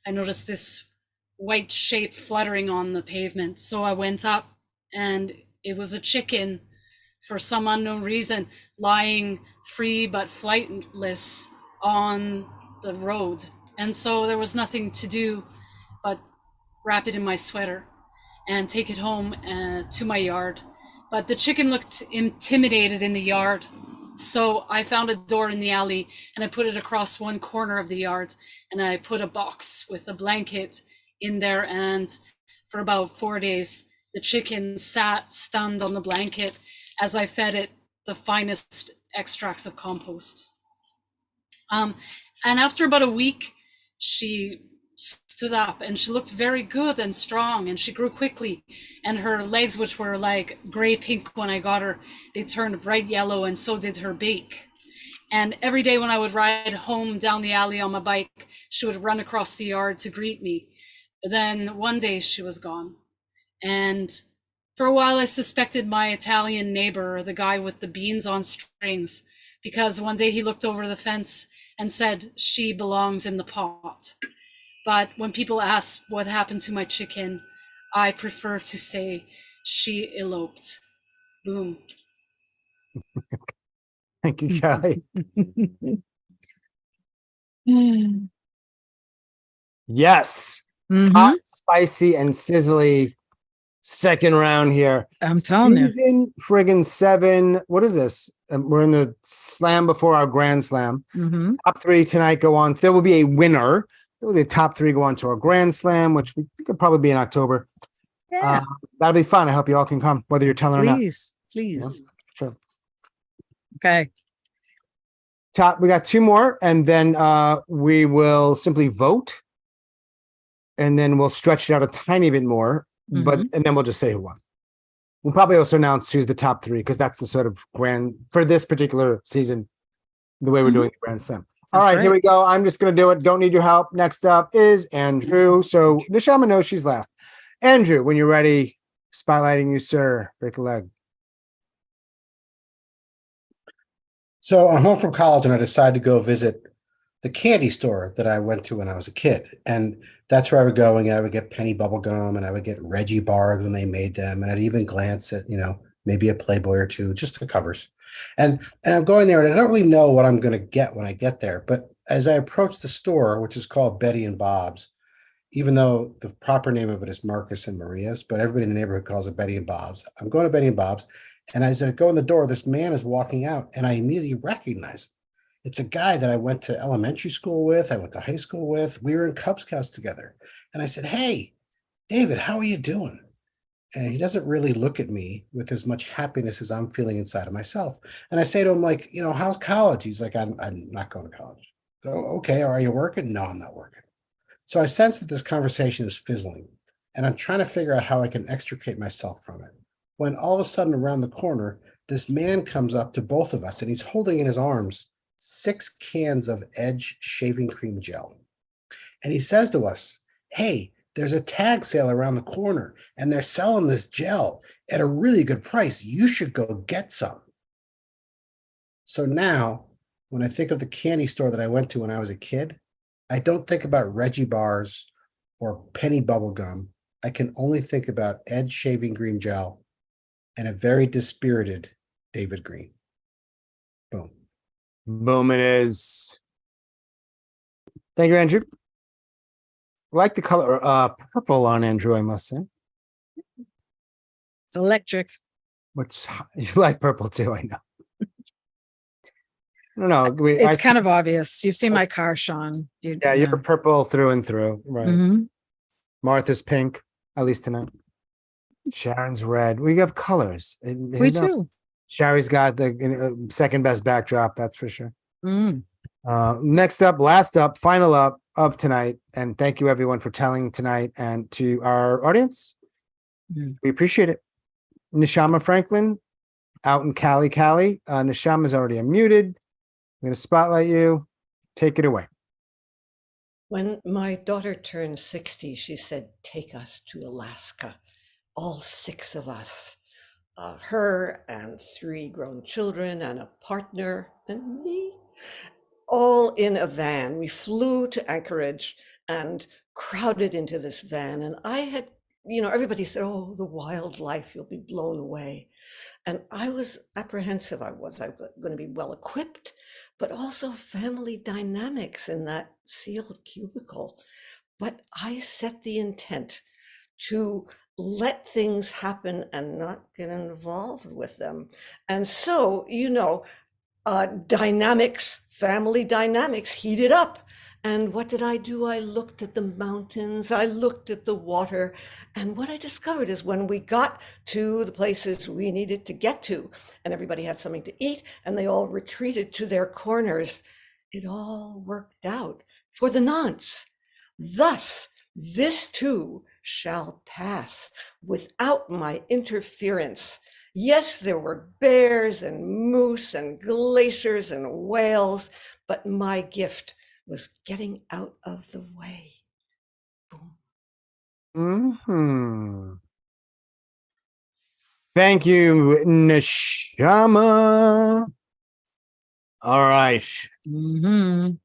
I noticed this white shape fluttering on the pavement. So I went up, and it was a chicken, for some unknown reason, lying free but flightless on the road. And so there was nothing to do but wrap it in my sweater and take it home to my yard. But the chicken looked intimidated in the yard. So I found a door in the alley, and I put it across one corner of the yard, and I put a box with a blanket in there. And for about 4 days, the chicken sat stunned on the blanket as I fed it the finest extracts of compost. And after about a week, she stood up, and she looked very good and strong, and she grew quickly, and her legs, which were like gray pink when I got her, they turned bright yellow, and so did her beak. And every day when I would ride home down the alley on my bike, she would run across the yard to greet me. But then one day she was gone. And for a while I suspected my Italian neighbor, the guy with the beans on strings, because one day he looked over the fence and said, "She belongs in the pot." But when people ask what happened to my chicken, I prefer to say she eloped. Boom. Thank you, Callie. Yes. Mhm. Hot, spicy, and sizzly. Second round here. I'm telling you. Season friggin' 7. What is this? We're in the slam before our grand slam. Mhm. Top 3 tonight go on. There will be a winner. There will be a top 3 go on to our grand slam, which we could probably be in October. Yeah. That'll be fun. I hope you all can come, whether you're telling or not. Please, please. Sure. Okay. We got 2 more, and then we will simply vote, and then we'll stretch it out a tiny bit more, and then we'll just say who won. We'll probably also announce who's the top 3, because that's the sort of grand for this particular season, the way we're doing the Grand Slam. All right, here we go. I'm just going to do it. Don't need your help. Next up is Andrew. So Nishama knows she's last. Andrew, when you're ready, spotlighting you, sir. Break a leg. So I'm home from college, and I decided to go visit the candy store that I went to when I was a kid. And that's where I would go, and I would get penny bubble gum, and I would get Reggie bars when they made them. And I'd even glance at, maybe a Playboy or two, just the covers. And I'm going there, and I don't really know what I'm going to get when I get there. But as I approach the store, which is called Betty and Bob's, even though the proper name of it is Marcus and Maria's, but everybody in the neighborhood calls it Betty and Bob's. I'm going to Betty and Bob's, and as I go in the door, this man is walking out, and I immediately recognize him. It's a guy that I went to elementary school with, I went to high school with. We were in Cub Scouts together. And I said, "Hey, David, how are you doing?" And he doesn't really look at me with as much happiness as I'm feeling inside of myself. And I say to him, like, how's college? He's like, I'm not going to college. So, okay, are you working? No, I'm not working. So I sense that this conversation is fizzling, and I'm trying to figure out how I can extricate myself from it. When all of a sudden around the corner, this man comes up to both of us, and he's holding in his arms 6 cans of Edge shaving cream gel. And he says to us, "Hey, there's a tag sale around the corner, and they're selling this gel at a really good price. You should go get some." So now, when I think of the candy store that I went to when I was a kid, I don't think about Reggie bars or penny bubble gum. I can only think about Edge shaving cream gel and a very dispirited David Green. Boom. Boom it is. Thank you, Andrew. I like the color purple on Andrew, I must say. It's electric. Which you like purple too, I know. I don't know. It's kind of obvious. You've seen my car, Sean. You're purple through and through. Right. Mhm. Martha's pink, at least tonight. Sharon's red. We have colors. And who We knows? too. Sherry's got the second best backdrop, that's for sure. Mm. Next up, last up, final up of tonight. And thank you everyone for telling tonight and to our audience. We appreciate it. Neshama Franklin out in Cali. Neshama's already unmuted. I'm going to spotlight you. Take it away. When my daughter turned 60, she said, "Take us to Alaska, all 6 of us, her and 3 grown children and a partner and me, all in a van." We flew to Anchorage and crowded into this van. And I had, everybody said, "Oh, the wildlife, you'll be blown away." And I was apprehensive. I was going to be well equipped, but also family dynamics in that sealed cubicle. But I set the intent to let things happen and not get involved with them. And so, dynamics, family dynamics heated up. And what did I do? I looked at the mountains, I looked at the water. And what I discovered is when we got to the places we needed to get to, and everybody had something to eat, and they all retreated to their corners, it all worked out for the nonce. Thus, this too shall pass without my interference. Yes, there were bears and moose and glaciers and whales, but my gift was getting out of the way. Thank you, Neshama. All right.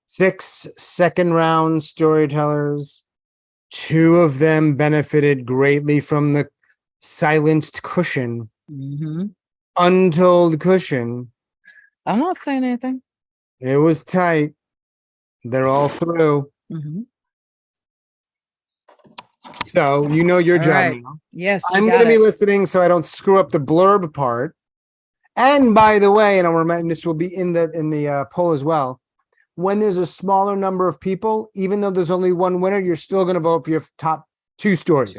6 second round storytellers. 2 of them benefited greatly from the silenced cushion. Untold cushion. I'm not saying anything. It was tight. They're all through. So you know your All job right. now. Yes, you I'm got going to be it. listening so I don't screw up the blurb part. And by the way, and I'll remind, this will be in the poll as well. When there's a smaller number of people, even though there's only one winner, you're still going to vote for your top 2 stories.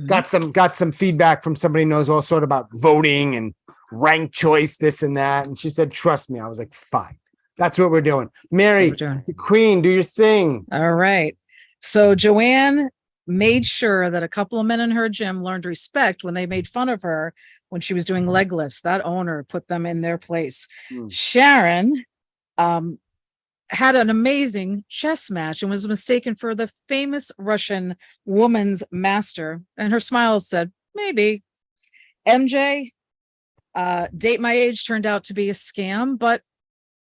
Got some feedback from somebody who knows all sort about voting and rank choice, this and that. And she said, "Trust me." I was like, "Fine, that's what we're doing." Mary, the queen, do your thing. All right. So Joanne made sure that a couple of men in her gym learned respect when they made fun of her when she was doing leg lifts. That owner put them in their place. Sharon had an amazing chess match and was mistaken for the famous Russian woman's master. And her smile said, maybe. MJ, date my age, turned out to be a scam, but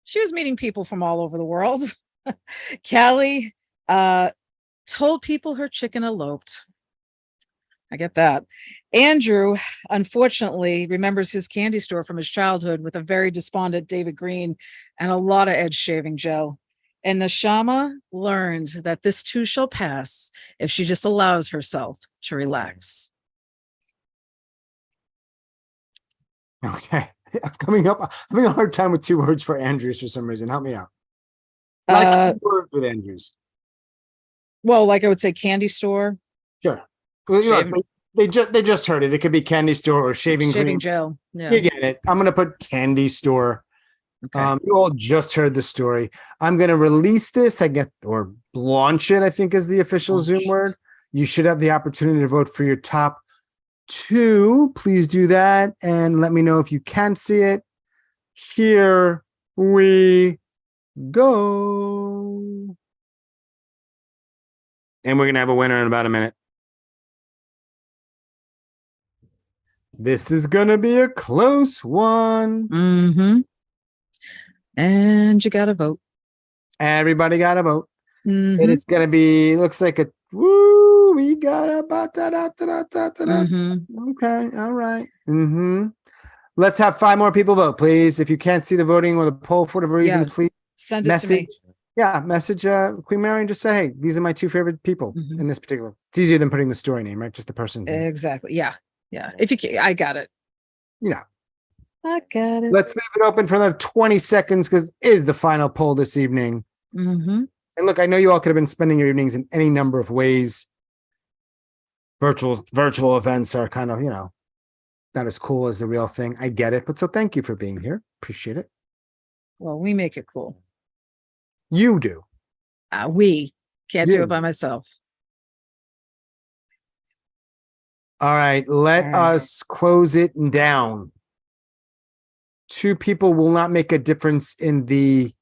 she was meeting people from all over the world. Callie told people her chicken eloped. I get that. Andrew, unfortunately, remembers his candy store from his childhood with a very despondent David Green and a lot of edge shaving gel. And Neshama learned that this too shall pass if she just allows herself to relax. Okay. I'm having a hard time with 2 words for Andrews for some reason. Help me out. A lot of key words with Andrews. Well, like I would say candy store. Sure. Well, look, they just heard it. It could be candy store or shaving cream. Gel. Yeah. You get it. I'm going to put candy store. Okay. You all just heard the story. I'm going to release this, or launch it, I think is the official Zoom word. You should have the opportunity to vote for your top 2. Please do that. And let me know if you can see it. Here we go. And we're going to have a winner in about a minute. This is going to be a close one. And you got to vote. Everybody got to vote. And it's going to be, looks like a, woo, we got a, okay, all right. Let's have 5 more people vote, please. If you can't see the voting or the poll for whatever reason, please send it to me. Yeah, message Queen Mary and just say, hey, these are my 2 favorite people in this particular. It's easier than putting the story name, right? Just the person. Exactly. Yeah. If you can, I got it. I got it. Let's leave it open for another 20 seconds because it is the final poll this evening. And look, I know you all could have been spending your evenings in any number of ways. virtual events are kind of, not as cool as the real thing. I get it. But so thank you for being here. Appreciate it. Well, we make it cool. You do. We can't do You. it by myself. All right. Let All right. us close it down. 2 people will not make a difference in the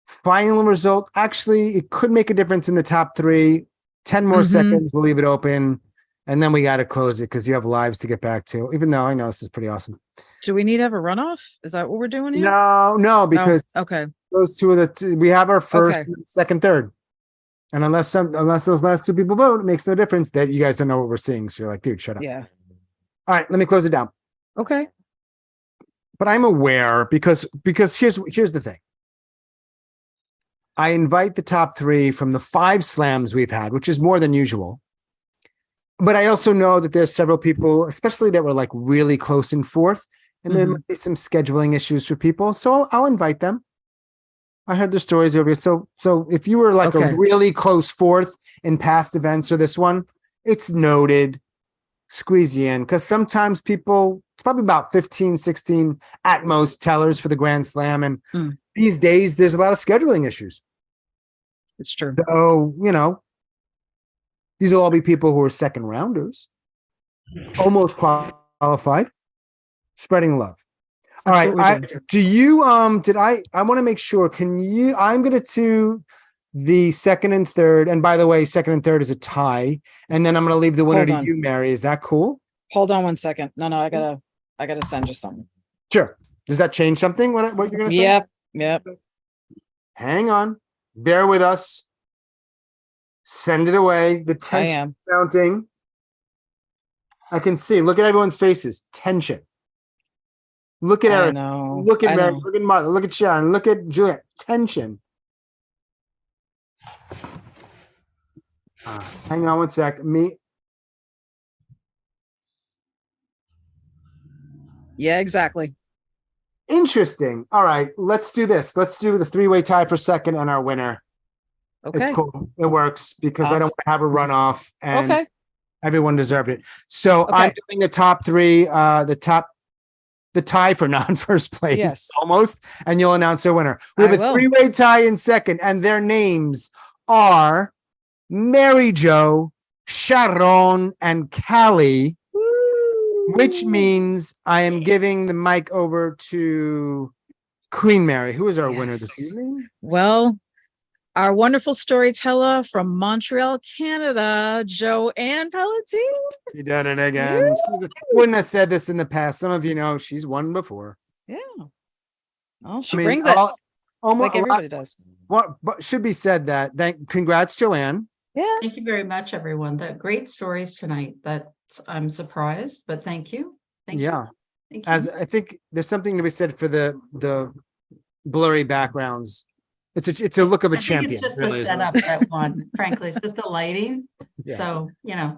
final result. Actually, it could make a difference in the top 3. 10 more Mhm. seconds. We'll leave it open. And then we got to close it because you have lives to get back to, even though I know this is pretty awesome. Do we need to have a runoff? Is that what we're doing here? No, because Okay. those 2 are we have our first, Okay. second, third. And unless those last 2 people vote, it makes no difference that you guys don't know what we're seeing. So you're like, dude, shut up. Yeah. All right, let me close it down. Okay. But I'm aware because here's the thing. I invite the top 3 from the 5 slams we've had, which is more than usual. But I also know that there's several people, especially that were like really close in 4th, and there Mhm. might be some scheduling issues for people. So I'll invite them. I heard the stories over here. So if you were like Okay. a really close 4th in past events or this one, it's noted. Squeeze you in because sometimes people, it's probably about 15, 16 at most tellers for the Grand Slam. And Mm. these days there's a lot of scheduling issues. It's true. So, these will all be people who are second rounders, almost qualified, spreading love. All That's right. what we do. Do you, I want to make sure, I'm going to do the second and third. And by the way, second and third is a tie. And then I'm going to leave the winner Hold to on. you, Mary. Is that cool? Hold on one second. No, I gotta send you something. Sure. Does that change something? What you're going to say? Yep. Hang on. Bear with us. Send it away. The I tension am. mounting. I can see. Look at everyone's faces. Tension. Look at I Eric. know. Look at I Mary. know. Look at Martha. Look at Sharon. Look at Juliet. Tension. Hang on one sec. Yeah, exactly. Interesting. All right. Let's do this. Let's do the 3-way tie for second and our winner. Okay. It's cool. It works because I don't Awesome. want to have a runoff and Okay. everyone deserved it. So I'm Okay. doing the top 3, the tie for non-first place Yes. almost, and you'll announce our winner. We have I a will. 3-way tie in second, and their names are Mary Jo, Sharon, and Callie, which means I am giving the mic over to Queen Mary. Who is our winner this Yes. evening? Well, our wonderful storyteller from Montreal, Canada, Joanne Palatine. You did it again. Wouldn't have said this in the past. Some of you know she's won before. Yeah. Oh, she I mean, brings it almost like everybody does. What should be said that. Congrats, Joanne. Yes. Thank you very much, everyone. The great stories tonight. I'm surprised, but thank you. Thank you. Yeah. Thank you. As I think there's something to be said for the blurry backgrounds. It's a look of a I think champion. it's just really the is what it setup is. that won. Frankly, it's just the lighting. Yeah. So,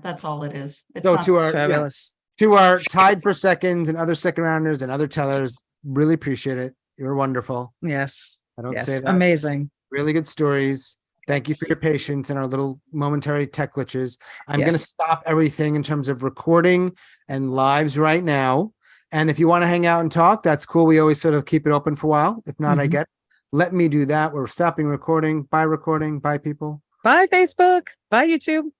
that's all it is. It's So not to our Fabulous. to our tied for seconds and other second rounders and other tellers, really appreciate it. You're wonderful. Yes. I don't Yes. say that. Amazing. Really good stories. Thank you for your patience and our little momentary tech glitches. I'm going to Yes. stop everything in terms of recording and lives right now. And if you want to hang out and talk, that's cool. We always sort of keep it open for a while. If not, I Mhm. get it. Let me do that. We're stopping recording. Bye, recording. Bye, people. Bye, Facebook. Bye, YouTube.